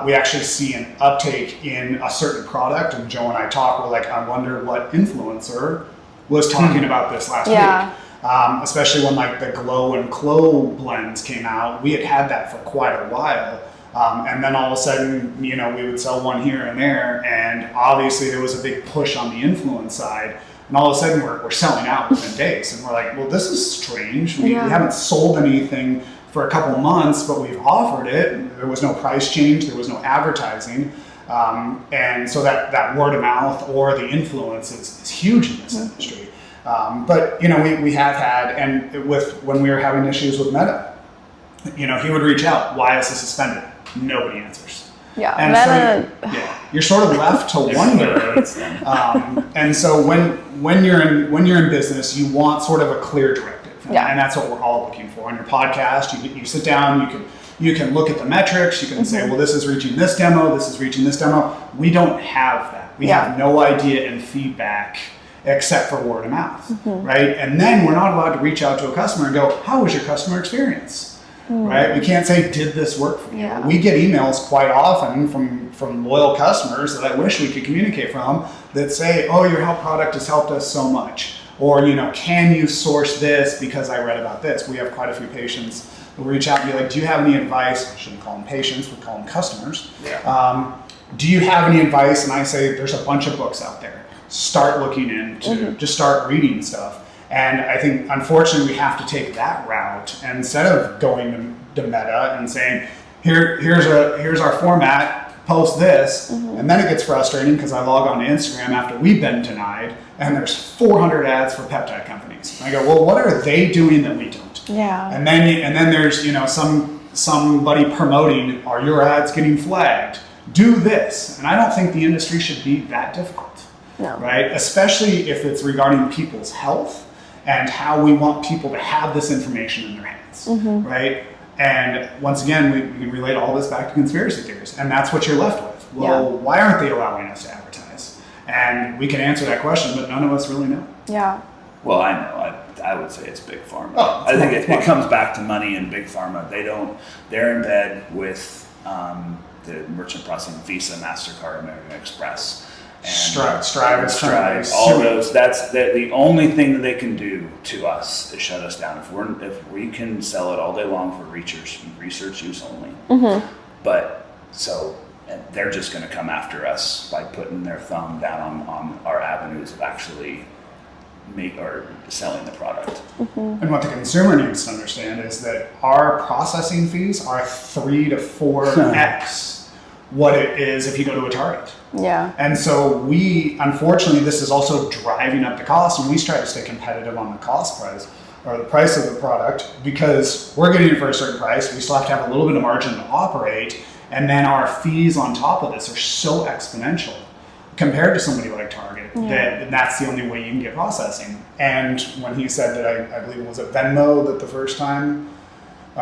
We actually see an uptake in a certain product, and Joe and I talk, we're like, I wonder what influencer was talking about this last week. Especially when like the Glow and Clo blends came out. We had that for quite a while. And then all of a sudden, we would sell one here and there, and obviously there was a big push on the influence side. And all of a sudden we're selling out within days. And we're like, well, this is strange. We haven't sold anything for a couple months, but we've offered it. There was no price change. There was no advertising. And so that word of mouth or the influence is huge in this industry. But we have had, and when we were having issues with Meta, he would reach out. "Why is this suspended?" Nobody answers. Yeah, and Meta. So you're sort of left to wonder. And so when you're in business, you want sort of a clear directive, and that's what we're all looking for. On your podcast, you sit down, you can look at the metrics. You can say, well, this is reaching this demo. This is reaching this demo. We don't have that. We have no idea and feedback except for word of mouth, right? And then we're not allowed to reach out to a customer and go, "How was your customer experience?" Right? We can't say, "Did this work for you?" We get emails quite often from loyal customers that I wish we could communicate from that say, "Oh, your health product has helped us so much," or "Can you source this because I read about this?" We have quite a few patients who reach out and be like, "Do you have any advice?" I shouldn't call them patients, we call them customers. "Do you have any advice?" And I say, "There's a bunch of books out there. Start looking into, just start reading stuff." And I think, unfortunately, we have to take that route, and instead of going to Meta and saying, here's our format, post this, and then it gets frustrating because I log on to Instagram after we've been denied, and there's 400 ads for peptide companies. And I go, well, what are they doing that we don't? And then there's somebody promoting, "Are your ads getting flagged? Do this." And I don't think the industry should be that difficult. No. Right? Especially if it's regarding people's health and how we want people to have this information in their hands, right? And once again, we can relate all this back to conspiracy theories, and that's what you're left with. Well, why aren't they allowing us to advertise? And we can answer that question, but none of us really know. Yeah. Well, I know. I would say it's big pharma. Oh, I think it comes back to money and big pharma. They're in bed with the merchant processing, Visa, MasterCard, American Express. And Strive, all those. That's the only thing that they can do to us is shut us down. If we can sell it all day long for research use only, but so they're just going to come after us by putting their thumb down on our avenues of actually selling the product. And what the consumer needs to understand is that our processing fees are 3 to 4x what it is if you go to a Target. And so unfortunately, this is also driving up the cost, and we try to stay competitive on the cost price or the price of the product because we're getting it for a certain price. We still have to have a little bit of margin to operate, and then our fees on top of this are so exponential compared to somebody like Target that's the only way you can get processing. And when he said that, I believe, was it Venmo that the first time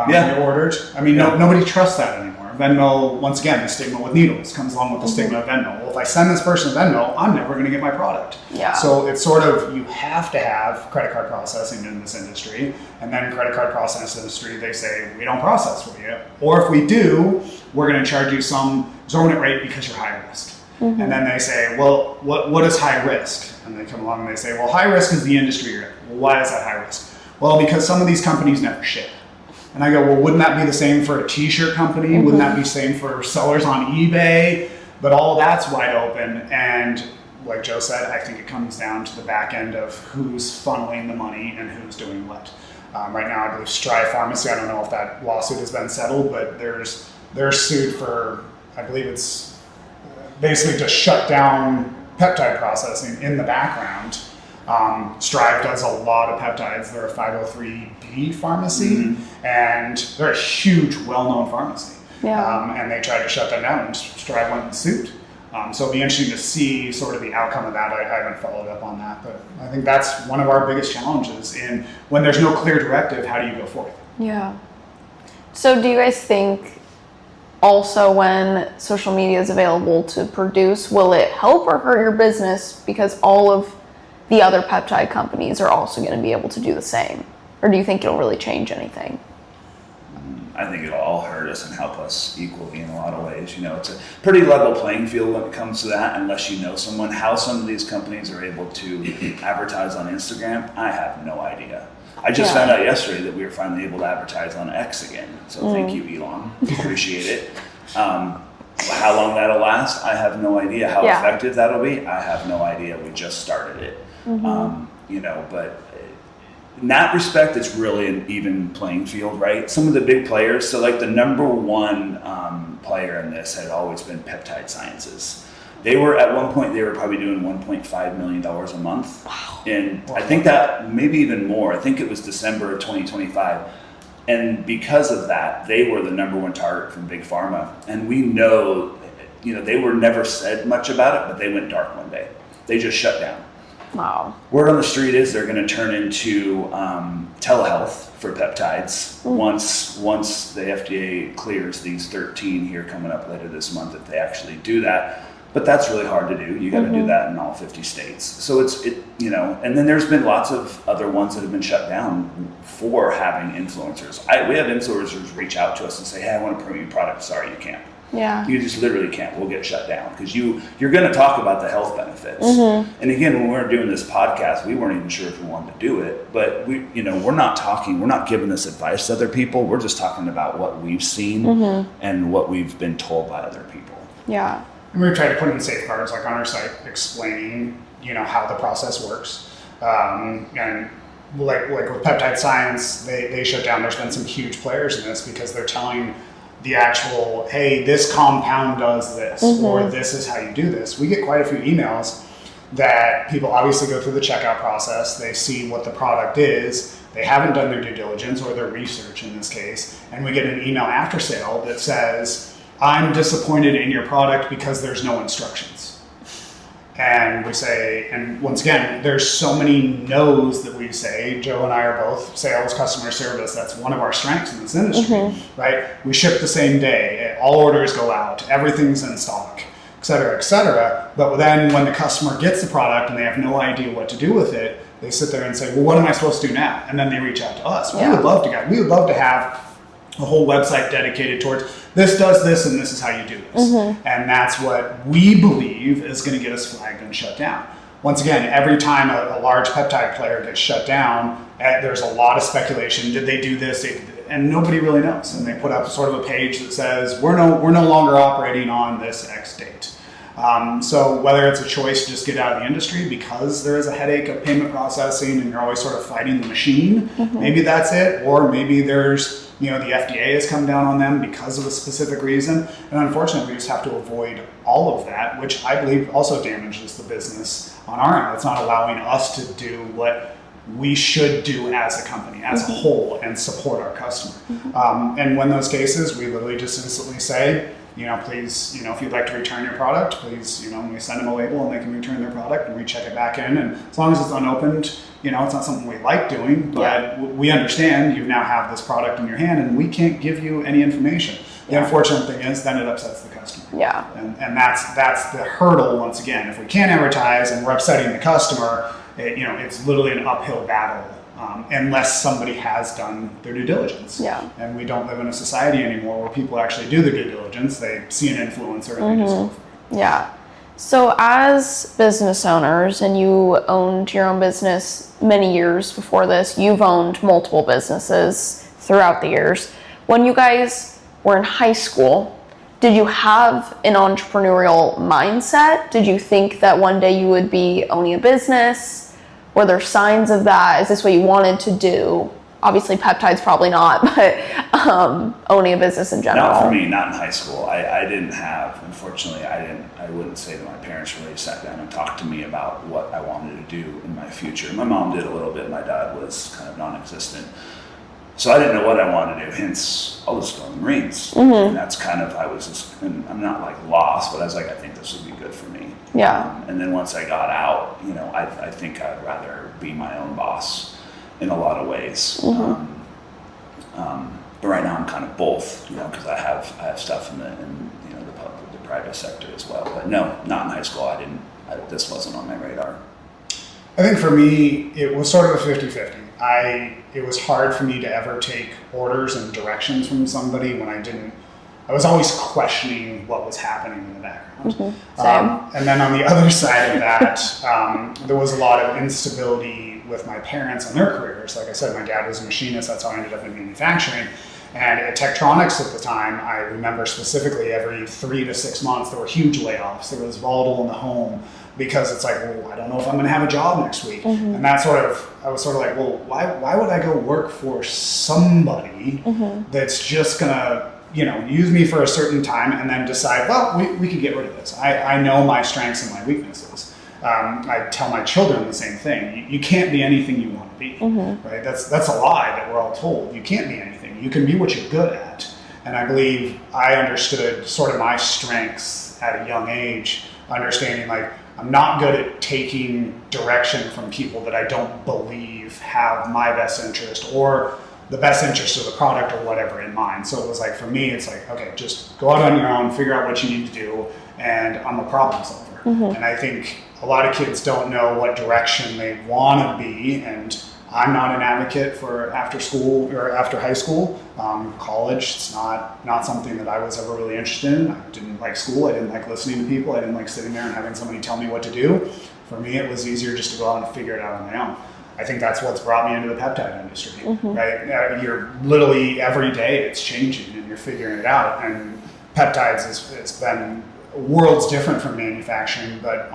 you ordered? I mean, nobody trusts that anymore Venmo, once again, the stigma with needles comes along with the stigma of Venmo. Well, if I send this person Venmo, I'm never going to get my product. Yeah. So it's sort of, you have to have credit card processing in this industry. And then credit card processing industry, they say, we don't process for you. Or if we do, we're going to charge you some exorbitant rate because you're high risk. And then they say, well, what is high risk? And they come along and they say, well, high risk is the industry you're in. Well, why is that high risk? Well, because some of these companies never ship. And I go, well, wouldn't that be the same for a t-shirt company? Wouldn't that be the same for sellers on eBay? But all that's wide open. And like Joe said, I think it comes down to the back end of who's funneling the money and who's doing what. Right now, I believe Strive Pharmacy, I don't know if that lawsuit has been settled, but they're sued for, I believe it's basically just shut down peptide processing in the background. Strive does a lot of peptides. They're a 503B pharmacy, and they're a huge, well-known pharmacy. Yeah. And they tried to shut that down, and Strive went and sued. So it'll be interesting to see sort of the outcome of that. I haven't followed up on that, but I think that's one of our biggest challenges in when there's no clear directive, how do you go forward? Yeah. So do you guys think also when social media is available to produce, will it help or hurt your business because all of the other peptide companies are also going to be able to do the same? Or do you think it'll really change anything? I think it'll all hurt us and help us equally in a lot of ways. You know, it's a pretty level playing field when it comes to that, unless you know someone. How some of these companies are able to advertise on Instagram, I have no idea. I just found out yesterday that we were finally able to advertise on X again. So thank you, Elon. Appreciate it. How long that'll last, I have no idea. How effective that'll be, I have no idea. We just started it. You know, but in that respect, it's really an even playing field, right? Some of the big players, so like the number one player in this had always been Peptide Sciences. They were, at one point, they were probably doing $1.5 million a month. Wow. And I think that maybe even more. I think it was December of 2025. And because of that, they were the number one target from Big Pharma. And we know, you know, they were never said much about it, but they went dark one day. They just shut down. Wow. Word on the street is they're going to turn into telehealth for peptides once the FDA clears these 13 here coming up later this month, if they actually do that. But that's really hard to do. You got to do that in all 50 states. So you know, and then there's been lots of other ones that have been shut down for having influencers. We have influencers reach out to us and say, hey, I want to promote your product. Sorry, you can't. Yeah. You just literally can't. We'll get shut down because you're going to talk about the health benefits. And again, when we were doing this podcast, we weren't even sure if we wanted to do it. But we're not giving this advice to other people. We're just talking about what we've seen and what we've been told by other people. Yeah. And we've tried to put in safeguards like on our site explaining, you know, how the process works. And like with Peptide Science, they shut down. There's been some huge players in this because they're telling the actual, hey, this compound does this, or this is how you do this. We get quite a few emails that people obviously go through the checkout process. They see what the product is. They haven't done their due diligence or their research in this case. And we get an email after sale that says, I'm disappointed in your product because there's no instructions. And we say, and once again, there's so many no's that we say. Joe and I are both sales, customer service. That's one of our strengths in this industry, right? We ship the same day. All orders go out. Everything's in stock, et cetera, et cetera. But then when the customer gets the product and they have no idea what to do with it, they sit there and say, well, what am I supposed to do now? And then they reach out to us. We would love to have a whole website dedicated towards this does this and this is how you do this. And that's what we believe is going to get us flagged and shut down. Once again, every time a large peptide player gets shut down, there's a lot of speculation. Did they do this? And nobody really knows. And they put up sort of a page that says, we're no longer operating on this X date. So whether it's a choice to just get out of the industry because there is a headache of payment processing and you're always sort of fighting the machine, maybe that's it. Or maybe there's, the FDA has come down on them because of a specific reason. And unfortunately, we just have to avoid all of that, which I believe also damages the business on our end. It's not allowing us to do what we should do as a company, as a whole, and support our customer. And when those cases, we literally just instantly say, please, if you'd like to return your product, please, we send them a label and they can return their product and we check it back in. And as long as it's unopened, it's not something we like doing, but we understand you now have this product in your hand and we can't give you any information. The unfortunate thing is then it upsets the customer. Yeah. And that's the hurdle once again. If we can't advertise and we're upsetting the customer, it's literally an uphill battle unless somebody has done their due diligence. Yeah. And we don't live in a society anymore where people actually do their due diligence. They see an influencer and they just go for it. Yeah. So as business owners, and you owned your own business many years before this, you've owned multiple businesses throughout the years. When you guys were in high school, did you have an entrepreneurial mindset? Did you think that one day you would be owning a business? Were there signs of that? Is this what you wanted to do? Obviously peptides probably not, but owning a business in general. Not for me, not in high school. I didn't have, unfortunately, I wouldn't say that my parents really sat down and talked to me about what I wanted to do in my future. My mom did a little bit, my dad was kind of non-existent. So I didn't know what I wanted to do, hence I'll just go in the Marines. And that's kind of, and I'm not like lost, but I was like, I think this would be good for me. Yeah. And then once I got out, I think I'd rather be my own boss in a lot of ways. But right now I'm kind of both, because I have stuff in the private sector as well. But no, not in high school. This wasn't on my radar. I think for me, it was sort of a 50-50. It was hard for me to ever take orders and directions from somebody when I was always questioning what was happening in the background. And then on the other side of that, there was a lot of instability with my parents and their careers. Like I said, my dad was a machinist. That's how I ended up in manufacturing. And at Tektronix at the time, I remember specifically every 3 to 6 months, there were huge layoffs. There was volatile in the home because it's like, well, I don't know if I'm going to have a job next week. And I was sort of like, well, why would I go work for somebody that's just going to, use me for a certain time and then decide, well, we could get rid of this. I know my strengths and my weaknesses. I tell my children the same thing. You can't be anything you want to be, right? That's a lie that we're all told. You can't be anything. You can be what you're good at. And I believe I understood sort of my strengths at a young age, understanding like I'm not good at taking direction from people that I don't believe have my best interest or the best interest of the product or whatever in mind. So it was like, for me, it's like, okay, just go out on your own, figure out what you need to do, and I'm a problem solver. And I think a lot of kids don't know what direction they want to be, and I'm not an advocate for after school or after high school. College, it's not something that I was ever really interested in. I didn't like school. I didn't like listening to people. I didn't like sitting there and having somebody tell me what to do. For me, it was easier just to go out and figure it out on my own. I think that's what's brought me into the peptide industry, right? You're literally every day it's changing and you're figuring it out. And peptides it's been worlds different from manufacturing, but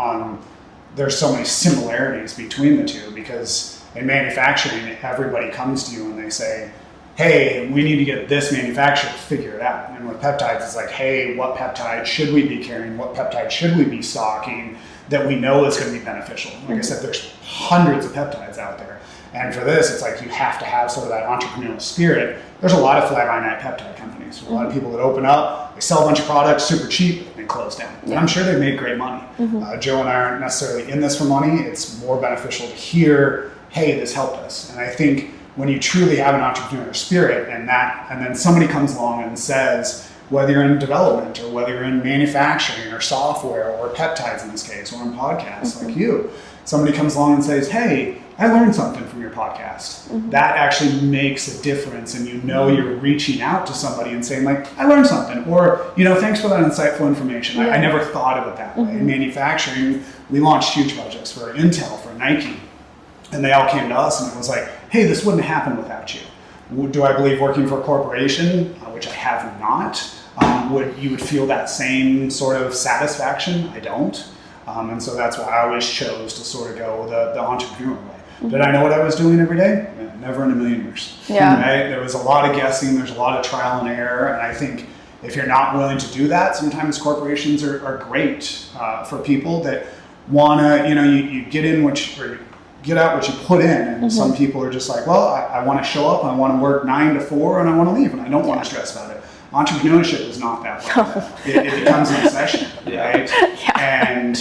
there's so many similarities between the two, because in manufacturing, everybody comes to you and they say, hey, we need to get this manufactured, figure it out. And with peptides, it's like, hey, what peptide should we be carrying? What peptide should we be stocking that we know is going to be beneficial? Like I said, there's hundreds of peptides out there. And for this, it's like you have to have sort of that entrepreneurial spirit. There's a lot of fly-by-night peptide companies. There's a lot of people that open up, they sell a bunch of products super cheap, and close down. And I'm sure they've made great money. Joe and I aren't necessarily in this for money. It's more beneficial to hear, hey, this helped us. And I think when you truly have an entrepreneurial spirit and then somebody comes along and says, whether you're in development or whether you're in manufacturing or software or peptides in this case, or in podcasts like you, somebody comes along and says, hey, I learned something from your podcast. That actually makes a difference, and you're reaching out to somebody and saying like, I learned something, or thanks for that insightful information. I never thought of it that way. In manufacturing, we launched huge projects for Intel, for Nike, and they all came to us and it was like, hey, this wouldn't happen without you. Do I believe working for a corporation, which I have not, you would feel that same sort of satisfaction? I don't. And so that's why I always chose to sort of go the entrepreneurial way. Did I know what I was doing every day? Never in a million years. Yeah. Right? There was a lot of guessing, there's a lot of trial and error, and I think if you're not willing to do that, sometimes corporations are great for people that want to, you get in or get out what you put in, and some people are just like, well, I want to show up, and I want to work 9 to 4, and I want to leave, and I don't want to stress about it. Entrepreneurship is not that way. It becomes an obsession, right? And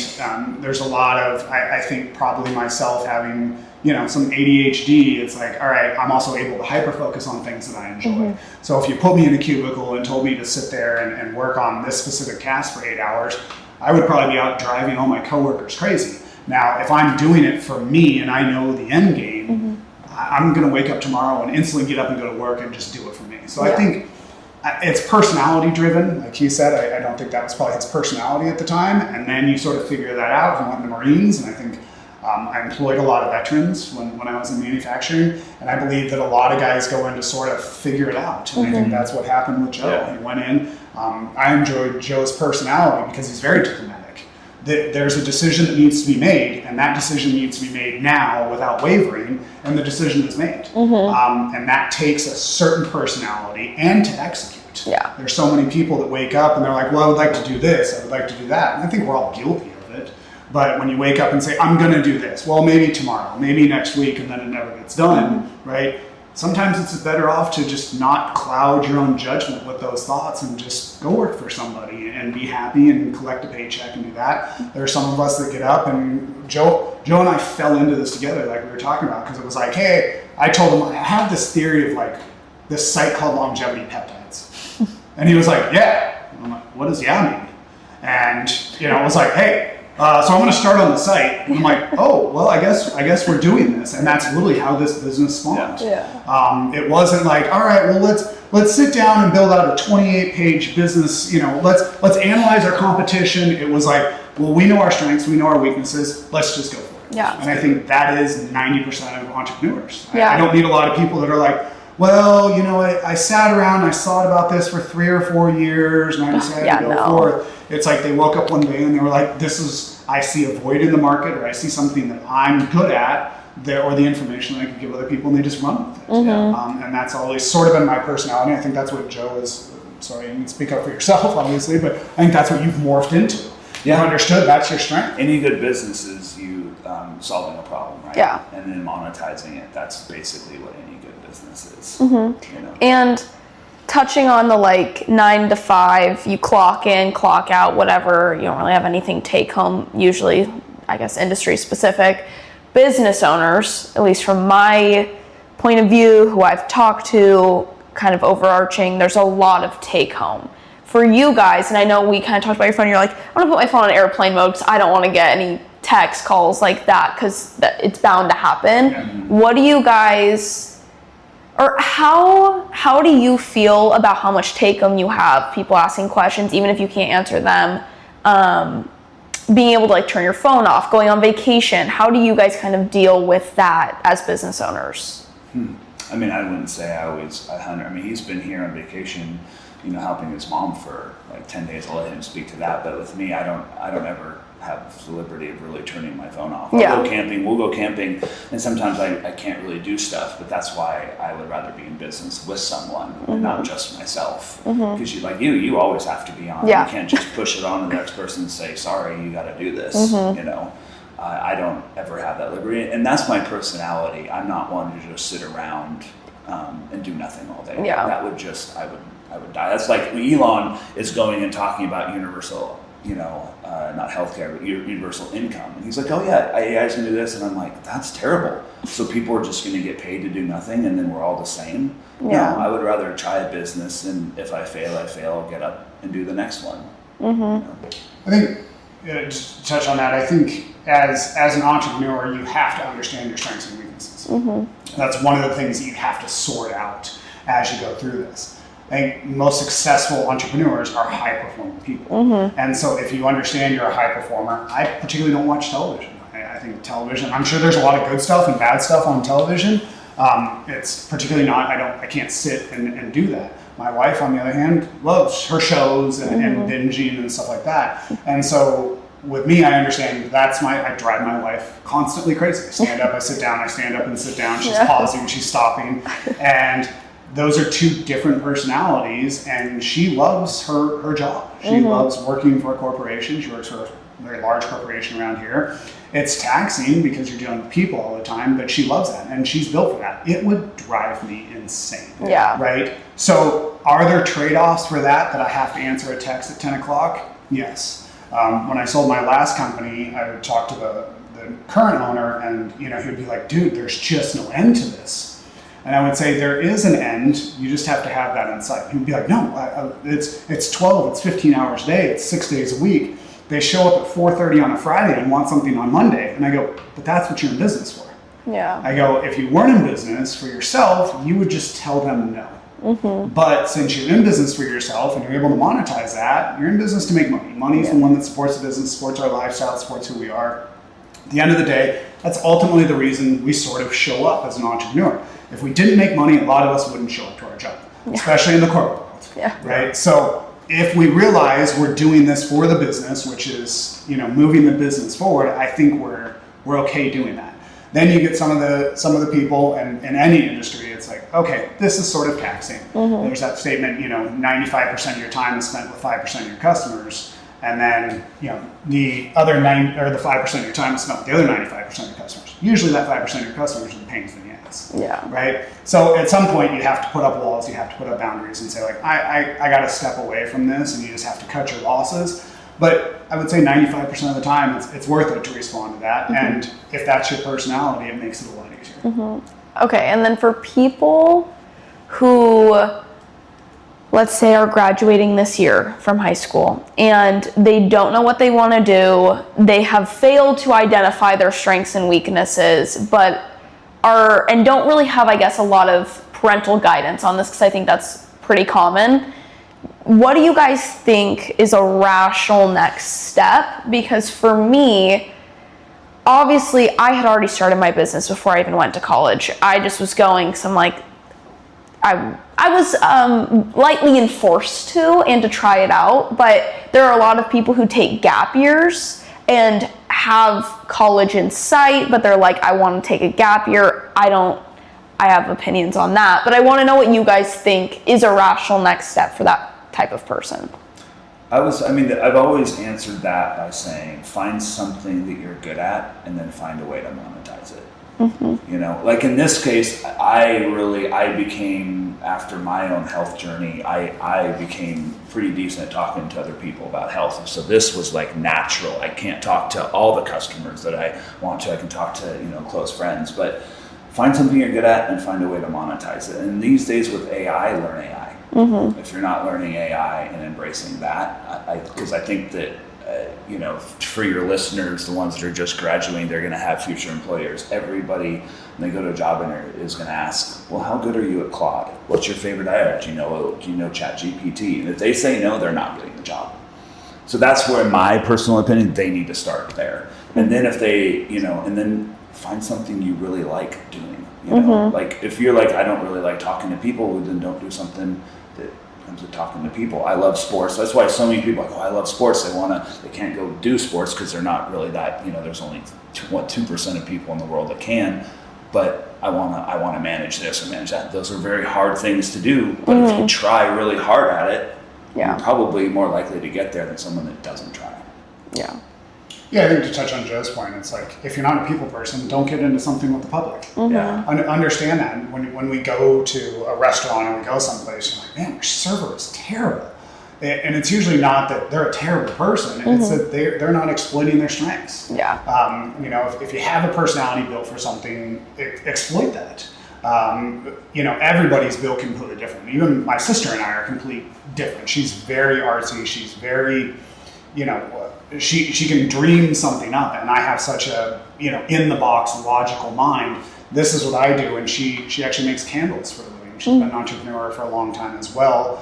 there's a lot of, I think probably myself having some ADHD, it's like, all right, I'm also able to hyper-focus on things that I enjoy. So if you put me in a cubicle and told me to sit there and work on this specific task for 8 hours, I would probably be out driving all my coworkers crazy. Now, if I'm doing it for me and I know the end game, I'm going to wake up tomorrow and instantly get up and go to work and just do it for me. So I think it's personality driven. Like he said, I don't think that was probably his personality at the time. And then you sort of figure that out. He went in the Marines, and I think I employed a lot of veterans when I was in manufacturing. And I believe that a lot of guys go in to sort of figure it out. And I think that's what happened with Joe. Yeah. He went in. I enjoyed Joe's personality because he's very diplomatic. There's a decision that needs to be made, and that decision needs to be made now without wavering, and the decision is made. And that takes a certain personality and to execute. Yeah. There's so many people that wake up and they're like, well, I would like to do this, I would like to do that. And I think we're all guilty of it. But when you wake up and say, I'm going to do this, well, maybe tomorrow, maybe next week, and then it never gets done, right? Sometimes it's better off to just not cloud your own judgment with those thoughts and just go work for somebody and be happy and collect a paycheck and do that. There are some of us that get up, and Joe and I fell into this together, like we were talking about, because it was like, hey, I told him I have this theory of like this site called Longevity Peptides. And he was like, yeah. And I'm like, what does yeah mean? And it was like, hey, so I'm going to start on the site. And I'm like, oh, well, I guess we're doing this, and that's literally how this business spawned. Yeah. It wasn't like, all right, well, let's sit down and build out a 28-page business. Let's analyze our competition. It was like, well, we know our strengths, we know our weaknesses. Let's just go for it. Yeah. And I think that is 90% of entrepreneurs. Yeah. I don't need a lot of people that are like, well, I sat around, I thought about this for 3 or 4 years, and I decided to go for it. It's like they woke up one day and they were like, I see a void in the market, or I see something that I'm good at, or the information I can give other people, and they just run with it. And that's always sort of been my personality. I think that's what Joe is, sorry, you can speak up for yourself, obviously, but I think that's what you've morphed into. Yeah. You've understood that's your strength. Any good business is you solving a problem, right? Yeah. And then monetizing it. That's basically what any good business is. And touching on the 9 to 5, you clock in, clock out, whatever. You don't really have anything take home, usually, I guess, industry specific. Business owners, at least from my point of view, who I've talked to, kind of overarching, there's a lot of take home. For you guys, and I know we kind of talked about your phone, you're like, I'm going to put my phone on airplane mode because I don't want to get any text calls like that because it's bound to happen. What do you guys, or how do you feel about how much take home you have, people asking questions, even if you can't answer them, being able to turn your phone off, going on vacation? How do you guys kind of deal with that as business owners? I mean, I wouldn't say he's been here on vacation, helping his mom for 10 days. I'll let him speak to that. But with me, I don't ever have the liberty of really turning my phone off. We'll go camping, and sometimes I can't really do stuff, but that's why I would rather be in business with someone and not just myself. Because you always have to be on. You can't just push it on the next person and say, sorry, you got to do this. I don't ever have that liberty, and that's my personality. I'm not one to just sit around and do nothing all day. That would I would die. That's like Elon is going and talking about universal, not healthcare, but universal income. And he's like, oh yeah, AI's gonna do this. And I'm like, that's terrible. So people are just gonna get paid to do nothing and then we're all the same. No, I would rather try a business, and if I fail, I'll get up and do the next one. I think, just to touch on that, I think as an entrepreneur, you have to understand your strengths and weaknesses. That's one of the things that you have to sort out as you go through this. I think most successful entrepreneurs are high-performing people. And so if you understand you're a high performer, I particularly don't watch television. I think television, I'm sure there's a lot of good stuff and bad stuff on television. It's particularly not, I can't sit and do that. My wife, on the other hand, loves her shows and binging and stuff like that. And so with me, I understand I drive my wife constantly crazy. I stand up, I sit down, I stand up and sit down. She's pausing, she's stopping. And those are two different personalities, and she loves her job. She loves working for a corporation. She works for a very large corporation around here. It's taxing because you're dealing with people all the time, but she loves that, and she's built for that. It would drive me insane. Right? So are there trade-offs for that I have to answer a text at 10 o'clock? Yes. When I sold my last company, I would talk to the the current owner, and he would be like, dude, there's just no end to this. And I would say there is an end. You just have to have that in sight. He'd be like, no, it's 12, it's 15 hours a day, it's 6 days a week. They show up at 4:30 on a Friday and want something on Monday. And I go, but that's what you're in business for. Yeah. I go, if you weren't in business for yourself, you would just tell them no. But since you're in business for yourself and you're able to monetize that, you're in business to make money. Money is the one that supports the business, supports our lifestyle, supports who we are. At the end of the day, that's ultimately the reason we sort of show up as an entrepreneur. If we didn't make money, a lot of us wouldn't show up to our job, especially in the corporate world. Yeah. Right? So if we realize we're doing this for the business, which is, moving the business forward, I think we're okay doing that. Then you get some of the people, and in any industry, it's like, okay, this is sort of taxing. There's that statement, 95% of your time is spent with 5% of your customers, and then the other 5% of your time is spent with the other 95% of your customers. Usually, that 5% of your customers are the pains in the ass. Yeah. Right. So at some point, you have to put up walls, you have to put up boundaries, and say like, I got to step away from this, and you just have to cut your losses. But I would say 95% of the time, it's worth it to respond to that. And if that's your personality, it makes it a lot easier. Okay, and then for people who, let's say, are graduating this year from high school and they don't know what they want to do, they have failed to identify their strengths and weaknesses, but and don't really have, I guess, a lot of parental guidance on this, because I think that's pretty common. What do you guys think is a rational next step? Because for me, obviously, I had already started my business before I even went to college. I just was going some I was lightly enforced to and to try it out, but there are a lot of people who take gap years and have college in sight, but they're like, I want to take a gap year. I have opinions on that, but I want to know what you guys think is a rational next step for that type of person. I've always answered that by saying, find something that you're good at and then find a way to monetize it. Like in this case, I became, after my own health journey, I became pretty decent at talking to other people about health. So this was like natural. I can't talk to all the customers that I want to. I can talk to, close friends, but find something you're good at and find a way to monetize it. And these days with AI, learn AI. If you're not learning AI and embracing that, because I think that, for your listeners, the ones that are just graduating, they're going to have future employers. Everybody, when they go to a job interview, is going to ask, well, how good are you at Claude? What's your favorite AI? Do you know ChatGPT? And if they say no, they're not getting the job. So that's where, in my personal opinion, they need to start there. And then if they, and then find something you really like doing. Like if you're like, I don't really like talking to people, well, then don't do something that comes with talking to people. I love sports. That's why so many people are like, oh, I love sports. They can't go do sports because they're not really that, there's only 2% of people in the world that can, but I want to manage this or manage that. Those are very hard things to do, but if you try really hard at it, you're probably more likely to get there than someone that doesn't try. Yeah. Yeah, I think to touch on Joe's point, it's like, if you're not a people person, don't get into something with the public. Yeah. Understand that. When we go to a restaurant or we go someplace, you're like, man, your server is terrible. And it's usually not that they're a terrible person. It's that they're not exploiting their strengths. Yeah. If you have a personality built for something, exploit that. Everybody's built completely different. Even my sister and I are completely different. She's very artsy. She's very, she can dream something up, and I have such a in the box logical mind. This is what I do, and she actually makes candles for a living. She's been an entrepreneur for a long time as well,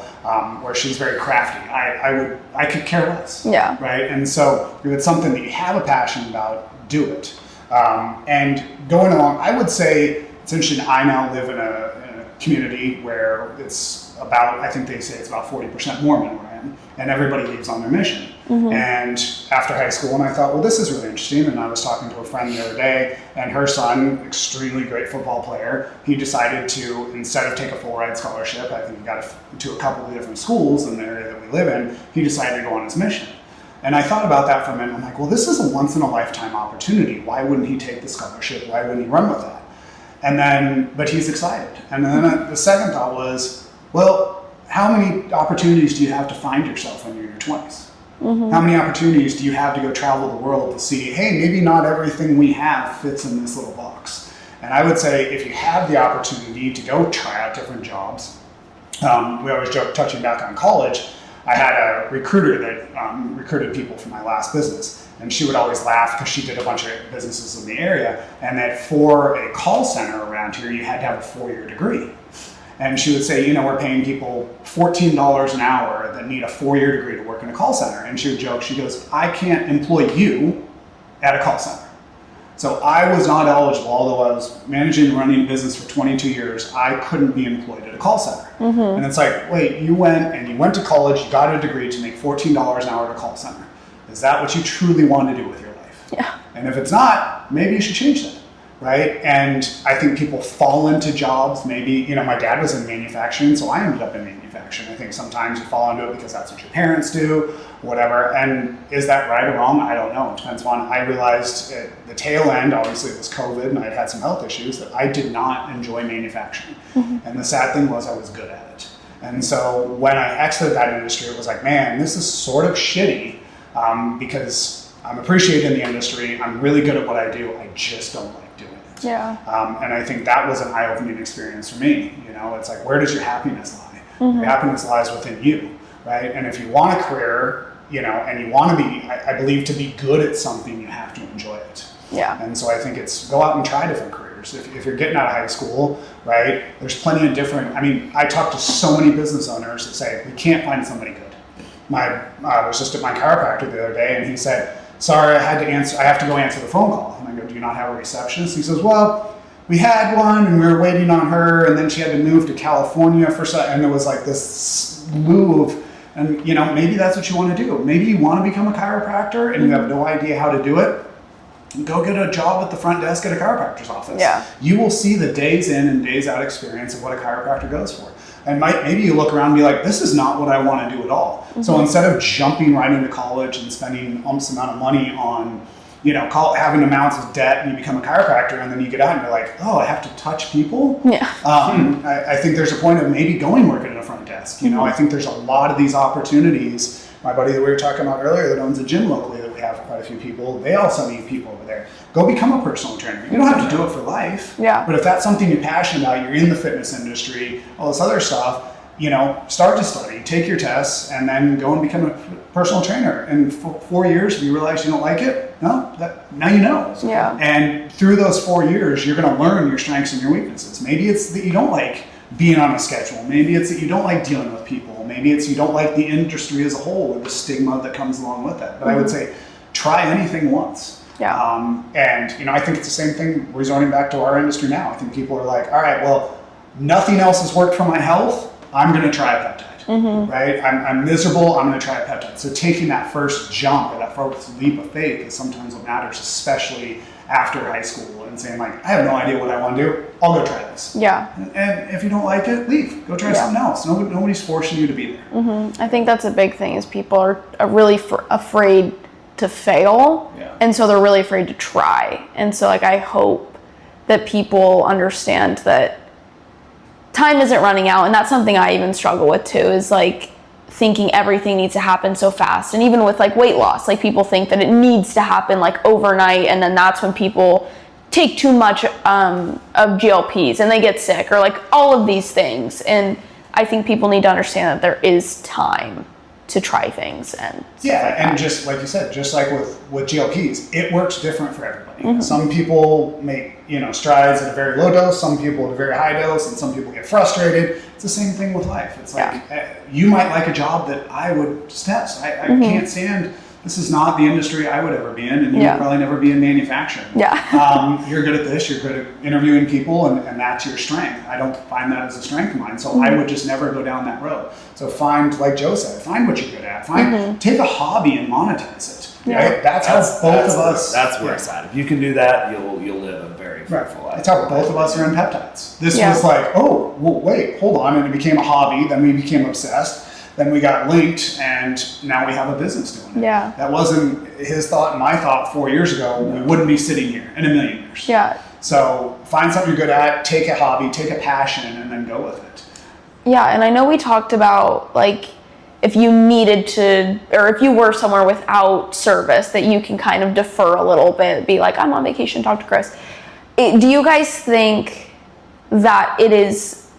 where she's very crafty. I could care less. Yeah. Right. And so if it's something that you have a passion about, do it. And going along, I would say it's interesting. I now live in a community where it's about, I think they say it's about 40% Mormon where I am, and everybody leaves on their mission. And after high school, and I thought, well, this is really interesting. And I was talking to a friend the other day, and her son, extremely great football player, he decided to, instead of take a full ride scholarship, I think he got to a couple of different schools in the area that we live in, he decided to go on his mission. And I thought about that for a minute. I'm like, well, this is a once in a lifetime opportunity. Why wouldn't he take the scholarship? Why wouldn't he run with that? And then, but he's excited. And then the second thought was, well, how many opportunities do you have to find yourself when you're in your 20s? How many opportunities do you have to go travel the world to see, hey, maybe not everything we have fits in this little box? And I would say if you have the opportunity to go try out different jobs, we always joke, touching back on college, I had a recruiter that recruited people for my last business. And she would always laugh because she did a bunch of businesses in the area. And that for a call center around here, you had to have a 4-year degree. And she would say, we're paying people $14 an hour that need a 4-year degree to work in a call center. And she would joke, she goes, I can't employ you at a call center. So I was not eligible, although I was managing and running a business for 22 years, I couldn't be employed at a call center. And it's like, wait, you went to college, you got a degree to make $14 an hour at a call center. Is that what you truly want to do with your life? Yeah. And if it's not, maybe you should change that, right? And I think people fall into jobs. Maybe, my dad was in manufacturing, so I ended up in manufacturing. I think sometimes you fall into it because that's what your parents do, whatever. And is that right or wrong? I don't know. It depends on. I realized at the tail end, obviously it was COVID, and I'd had some health issues, that I did not enjoy manufacturing. And the sad thing was I was good at it. And so when I exited that industry, it was like, man, this is sort of shitty. Because I'm appreciated in the industry, I'm really good at what I do, I just don't like doing it. Yeah. And I think that was an eye-opening experience for me. It's like, where does your happiness lie? Your happiness lies within you, right? And if you want a career, and you want to be, I believe to be good at something, you have to enjoy it. Yeah. And so I think it's go out and try different careers. If you're getting out of high school, right, there's plenty of different, I talk to so many business owners that say, we can't find somebody good. I was just at my chiropractor the other day, and he said, sorry, I have to go answer the phone call. And I go, do you not have a receptionist? He says, well, we had one, and we were waiting on her, and then she had to move to California and there was like this slew of, and maybe that's what you want to do. Maybe you want to become a chiropractor, and you have no idea how to do it. Go get a job at the front desk at a chiropractor's office. Yeah. You will see the days in and days out experience of what a chiropractor goes for. And maybe you look around and be like, this is not what I want to do at all. So instead of jumping right into college and spending amount of money on, having amounts of debt, and you become a chiropractor, and then you get out and you're like, oh, I have to touch people? Yeah. I think there's a point of maybe going working at a front desk. I think there's a lot of these opportunities. My buddy that we were talking about earlier that owns a gym locally that we have quite a few people, they also need people over there. Go become a personal trainer. You don't have to do it for life. Yeah. But if that's something you're passionate about, you're in the fitness industry, all this other stuff, start to study, take your tests, and then go and become a personal trainer. And for 4 years, if you realize you don't like it, now you know. Yeah. And through those 4 years, you're going to learn your strengths and your weaknesses. Maybe it's that you don't like being on a schedule. Maybe it's that you don't like dealing with people. Maybe it's you don't like the industry as a whole or the stigma that comes along with that. But I would say try anything once. Yeah. And I think it's the same thing resorting back to our industry now. I think people are like, all right, well, nothing else has worked for my health. I'm going to try a peptide, right? I'm miserable. I'm going to try a peptide. So taking that first jump or that first leap of faith is sometimes what matters, especially after high school, and saying like, I have no idea what I want to do. I'll go try this. Yeah. And if you don't like it, leave. Go try something else. Nobody's forcing you to be there. I think that's a big thing is people are really afraid to fail. Yeah. And so they're really afraid to try. And so I hope that people understand that time isn't running out. And that's something I even struggle with too, is thinking everything needs to happen so fast. And even with weight loss, people think that it needs to happen overnight, and then that's when people take too much of GLPs and they get sick, or all of these things. And I think people need to understand that there is time to try things. And just like you said, just like with GLPs, it works different for everybody. Some people make strides at a very low dose, some people at a very high dose, and some people get frustrated. It's the same thing with life. It's you might like a job that I would detest. I can't stand. This is not the industry I would ever be in, and you would probably never be in manufacturing. Yeah. You're good at this, you're good at interviewing people, and that's your strength. I don't find that as a strength of mine, so I would just never go down that road. So find, like Joe said, find what you're good at. Take a hobby and monetize it. Right? That's how both of us. That's where it's at. If you can do that, you'll live a very fruitful life. That's how both of us are in peptides. This was oh, well, wait, hold on, and it became a hobby. Then we became obsessed. Then we got linked, and now we have a business doing it. Yeah. That wasn't his thought and my thought 4 years ago. We wouldn't be sitting here in a million years. Yeah. So find something you're good at, take a hobby, take a passion, and then go with it. Yeah, and I know we talked about if you needed to, or if you were somewhere without service, that you can kind of defer a little bit, be like, I'm on vacation, talk to Chris. Do you guys think that it is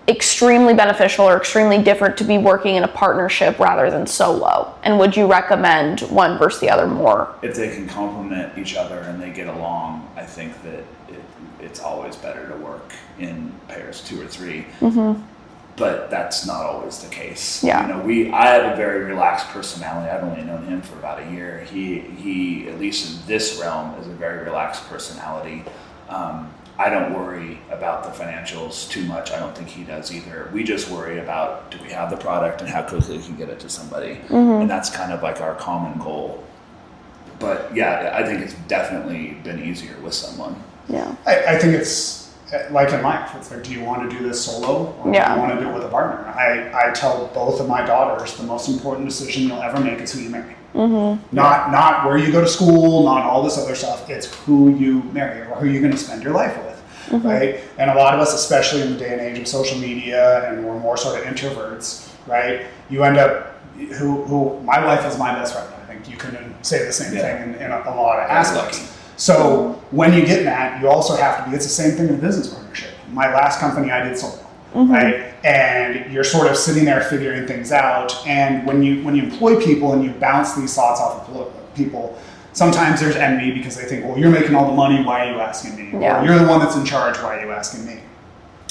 extremely beneficial or extremely different to be working in a partnership rather than solo? And would you recommend one versus the other more? If they can complement each other and they get along, I think that it's always better to work in pairs, 2 or 3. But that's not always the case. Yeah. I have a very relaxed personality. I've only known him for about a year. He at least in this realm, is a very relaxed personality. I don't worry about the financials too much. I don't think he does either. We just worry about, do we have the product and how quickly we can get it to somebody? And that's kind of like our common goal. But yeah, I think it's definitely been easier with someone. Yeah. I think it's like in life. It's like, do you want to do this solo or do you want to do it with a partner? I tell both of my daughters the most important decision you'll ever make is who you marry. Not where you go to school, not all this other stuff. It's who you marry or who you're going to spend your life with, right? And a lot of us, especially in the day and age of social media, and we're more sort of introverts, right? You end up, who my wife is my best friend. I think you can say the same thing in a lot of aspects. So when you get in that, you also have to be, it's the same thing in a business partnership. My last company I did solo, right? And you're sort of sitting there figuring things out. And when you employ people and you bounce these thoughts off of people, sometimes there's envy because they think, well, you're making all the money, why are you asking me? Yeah. Or you're the one that's in charge, why are you asking me?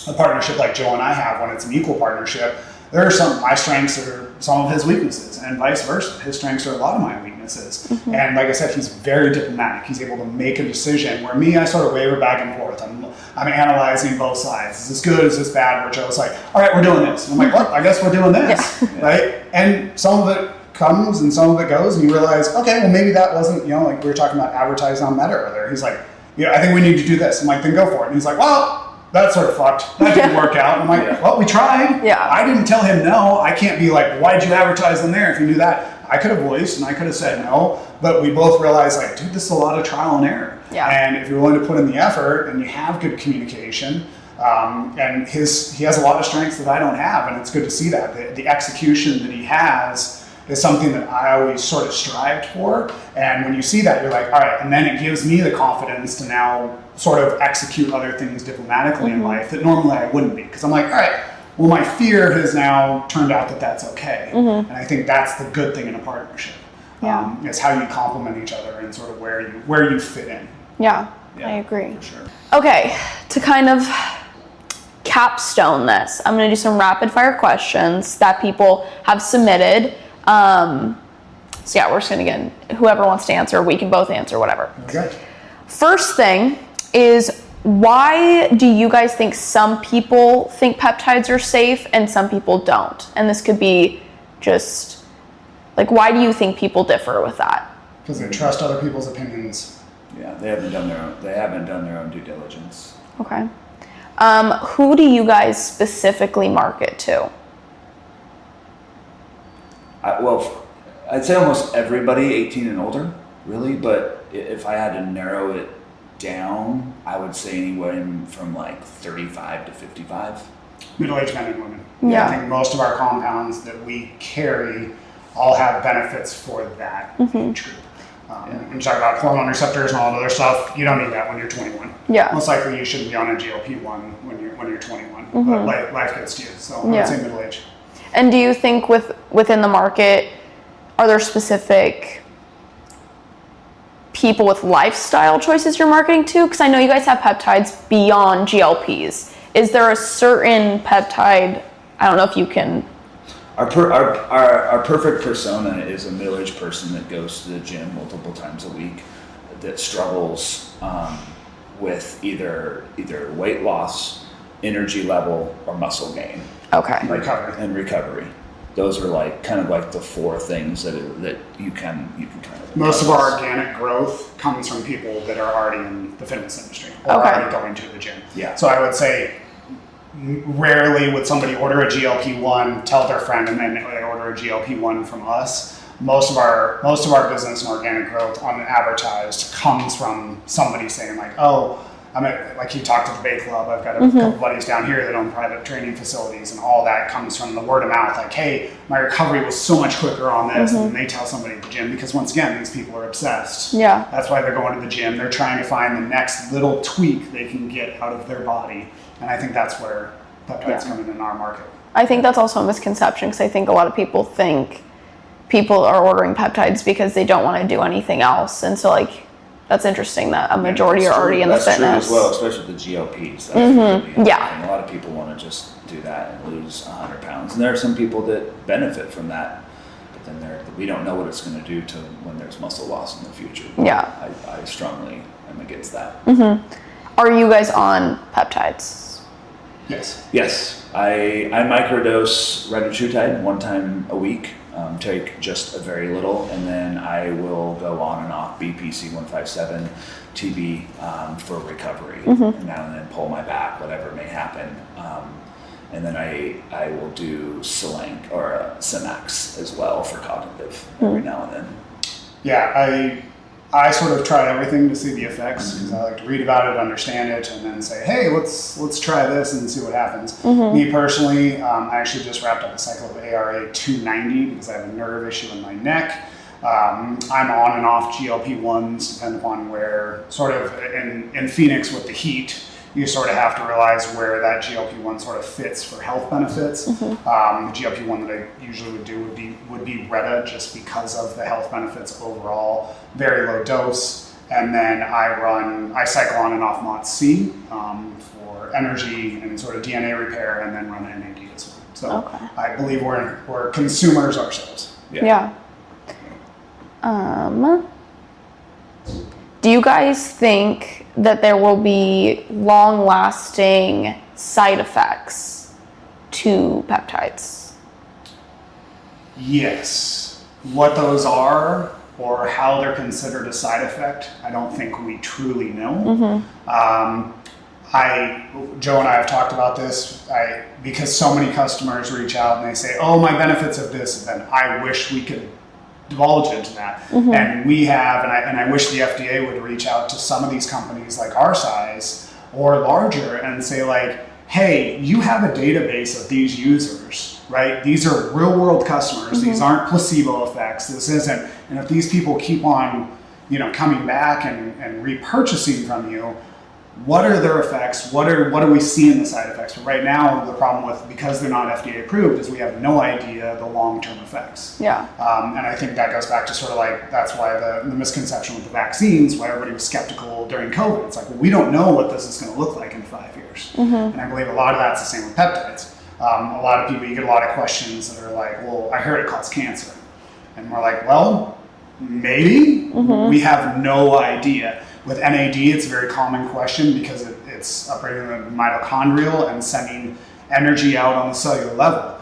A partnership like Joe and I have, when it's an equal partnership, there are my strengths are some of his weaknesses, and vice versa. His strengths are a lot of my weaknesses. And like I said, he's very diplomatic. He's able to make a decision, where me, I sort of waver back and forth. I'm analyzing both sides. Is this good? Is this bad? Where Joe's like, all right, we're doing this. And I'm like, well, I guess we're doing this, right? And some of it comes and some of it goes, and you realize, okay, well, maybe that wasn't, like we were talking about advertising on Meta earlier. He's like, I think we need to do this. I'm like, then go for it. And he's like, well, that sort of fucked. That didn't work out. I'm like, well, we tried. Yeah. I didn't tell him no. I can't be like, why'd you advertise them there if you knew that? I could have voiced and I could have said no, but we both realized, like, dude, this is a lot of trial and error. Yeah. And if you're willing to put in the effort and you have good communication, and he has a lot of strengths that I don't have, and it's good to see that. The execution that he has is something that I always sort of strived for. And when you see that, you're like, all right, and then it gives me the confidence to now sort of execute other things diplomatically in life that normally I wouldn't be. Because I'm like, all right, well, my fear has now turned out that that's okay. And I think that's the good thing in a partnership. Is how you complement each other and sort of where you fit in. Yeah, I agree. For sure. Okay, to kind of capstone this, I'm going to do some rapid fire questions that people have submitted. So yeah, we're just going to get whoever wants to answer, we can both answer, whatever. Okay. First thing is, why do you guys think some people think peptides are safe and some people don't? And this could be just like, why do you think people differ with that? Because they trust other people's opinions. Yeah, they haven't done their own due diligence. Okay. Who do you guys specifically market to? I'd say almost everybody 18 and older, really. But if I had to narrow it down, I would say anywhere from like 35 to 55. Middle-aged men and women. Yeah. I think most of our compounds that we carry all have benefits for that age group. When you talk about hormone receptors and all that other stuff, you don't need that when you're 21. Yeah. Most likely you shouldn't be on a GLP-1 when you're 21. But life gets to you, so I would say middle age. And do you think within the market, are there specific people with lifestyle choices you're marketing to? Because I know you guys have peptides beyond GLPs. Is there a certain peptide, I don't know if you can... Our perfect persona is a middle-aged person that goes to the gym multiple times a week, that struggles with either weight loss, energy level, or muscle gain. Okay. Recovery. Those are kind of the four things that you can kind of. Most of our organic growth comes from people that are already in the fitness industry or already going to the gym. Yeah. So I would say rarely would somebody order a GLP-1, tell their friend, and then they order a GLP-1 from us. Most of our business and organic growth on advertised comes from somebody saying like, oh, like you talked at the Bay Club, I've got a couple buddies down here that own private training facilities, and all that comes from the word of mouth. Like, hey, my recovery was so much quicker on this, and then they tell somebody at the gym, because once again, these people are obsessed. Yeah. That's why they're going to the gym. They're trying to find the next little tweak they can get out of their body, and I think that's where peptides come in our market. I think that's also a misconception, because I think a lot of people think people are ordering peptides because they don't want to do anything else, and so like, that's interesting that a majority are already in the fitness. That's true as well, especially with the GLPs. Yeah. And a lot of people want to just do that and lose 100 pounds. And there are some people that benefit from that, but then we don't know what it's going to do to when there's muscle loss in the future. Yeah. I strongly am against that. Are you guys on peptides? Yes. Yes. I microdose retatrutide 1 time a week. Take just a very little, and then I will go on and off BPC 157 TB for recovery, and now and then pull my back, whatever may happen. And then I will do Selank or Semax as well for cognitive every now and then. Yeah, I sort of try everything to see the effects, because I like to read about it, understand it, and then say, hey, let's try this and see what happens. Me personally, I actually just wrapped up a cycle of ARA 290 because I have a nerve issue in my neck. I'm on and off GLP-1s, depending upon where, sort of in Phoenix with the heat, you sort of have to realize where that GLP-1 sort of fits for health benefits. The GLP-1 that I usually would do would be Retta, just because of the health benefits overall. Very low dose, and then I cycle on and off MOTS-C for energy and sort of DNA repair, and then run NAD as well. So I believe we're consumers ourselves. Yeah. Do you guys think that there will be long-lasting side effects to peptides? Yes. What those are, or how they're considered a side effect, I don't think we truly know. Joe and I have talked about this, because so many customers reach out and they say, oh, my benefits of this, and I wish we could divulge into that. And we have, and I wish the FDA would reach out to some of these companies like our size or larger and say like, hey, you have a database of these users, right? These are real world customers. These aren't placebo effects. This isn't, and if these people keep on, coming back and repurchasing from you, what are their effects? What do we see in the side effects? But right now, the problem because they're not FDA approved, is we have no idea the long-term effects. Yeah. And I think that goes back to sort of like, that's why the misconception with the vaccines, why everybody was skeptical during COVID. It's like, well, we don't know what this is going to look like in 5 years. And I believe a lot of that's the same with peptides. A lot of people, you get a lot of questions that are like, well, I heard it causes cancer. And we're like, well, maybe. We have no idea. With NAD, it's a very common question because it's upregulating the mitochondrial and sending energy out on the cellular level.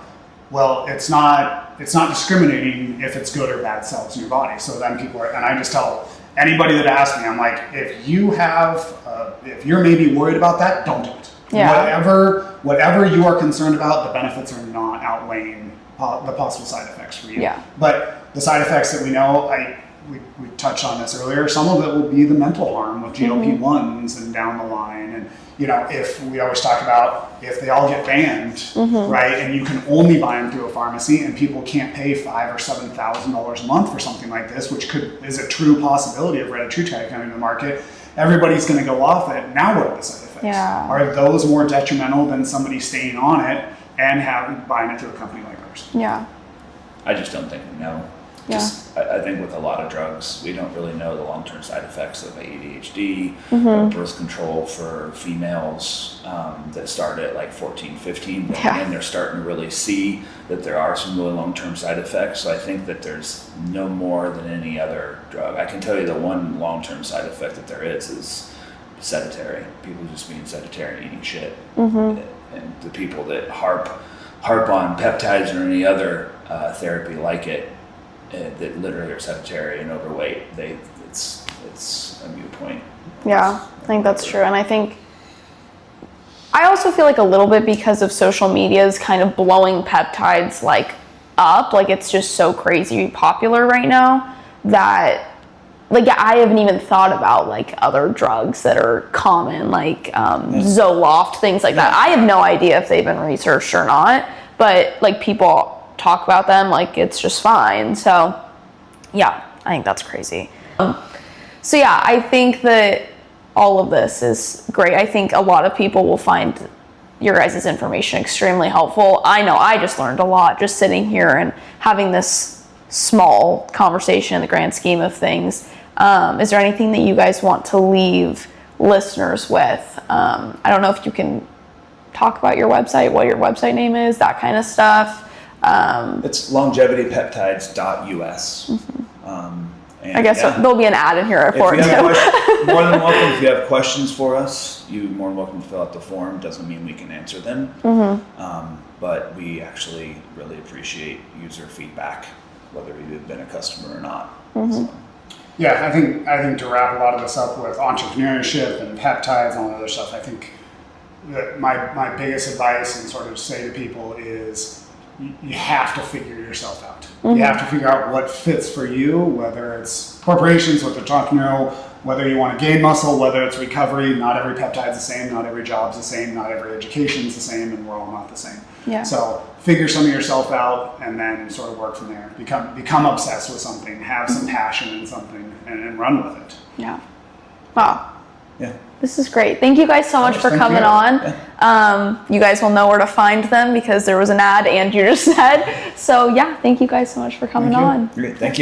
Well, it's not discriminating if it's good or bad cells in your body. So then and I just tell anybody that asks me, I'm like, if you're maybe worried about that, don't do it. Yeah. Whatever you are concerned about, the benefits are not outweighing the possible side effects for you. Yeah. But the side effects that we know, we touched on this earlier, some of it will be the mental harm with GLP-1s and down the line. And, if we always talk about if they all get banned, right, and you can only buy them through a pharmacy and people can't pay $5,000 or $7,000 a month for something like this, which is a true possibility of retatrutide coming to the market, everybody's going to go off it. Now what are the side effects? Yeah. Are those more detrimental than somebody staying on it and buying it through a company like ours? Yeah. I just don't think we know. I think with a lot of drugs, we don't really know the long-term side effects of ADHD, birth control for females that start at like 14, 15, and they're starting to really see that there are some really long-term side effects. So I think that there's no more than any other drug. I can tell you the one long-term side effect that there is sedentary. People just being sedentary, eating shit. And the people that harp on peptides or any other therapy like it, that literally are sedentary and overweight, it's a moot point. Yeah, I think that's true. And I also feel like a little bit because of social media is kind of blowing peptides like up, like it's just so crazy popular right now that like, I haven't even thought about like other drugs that are common, like Zoloft, things like that. I have no idea if they've been researched or not, but like people talk about them like it's just fine. So yeah, I think that's crazy. So yeah, I think that all of this is great. I think a lot of people will find your guys' information extremely helpful. I know I just learned a lot just sitting here and having this small conversation in the grand scheme of things. Is there anything that you guys want to leave listeners with? I don't know if you can talk about your website, what your website name is, that kind of stuff. It's longevitypeptides.us. I guess there'll be an ad in here for it too. More than welcome. If you have questions for us, you're more than welcome to fill out the form. Doesn't mean we can answer them, but we actually really appreciate user feedback, whether you've been a customer or not. So. Yeah, I think to wrap a lot of this up with entrepreneurship and peptides and all that other stuff, I think that my biggest advice and sort of say to people is you have to figure yourself out. You have to figure out what fits for you, whether it's corporations, whether it's entrepreneurial, whether you want to gain muscle, whether it's recovery. Not every peptide's the same, not every job's the same, not every education's the same, and we're all not the same. Yeah. So figure some of yourself out and then sort of work from there. Become obsessed with something, have some passion in something, and run with it. Yeah. Wow. Yeah. This is great. Thank you guys so much for coming on. Yeah. You guys will know where to find them because there was an ad and you just said. So yeah, thank you guys so much for coming on. Great. Thank you.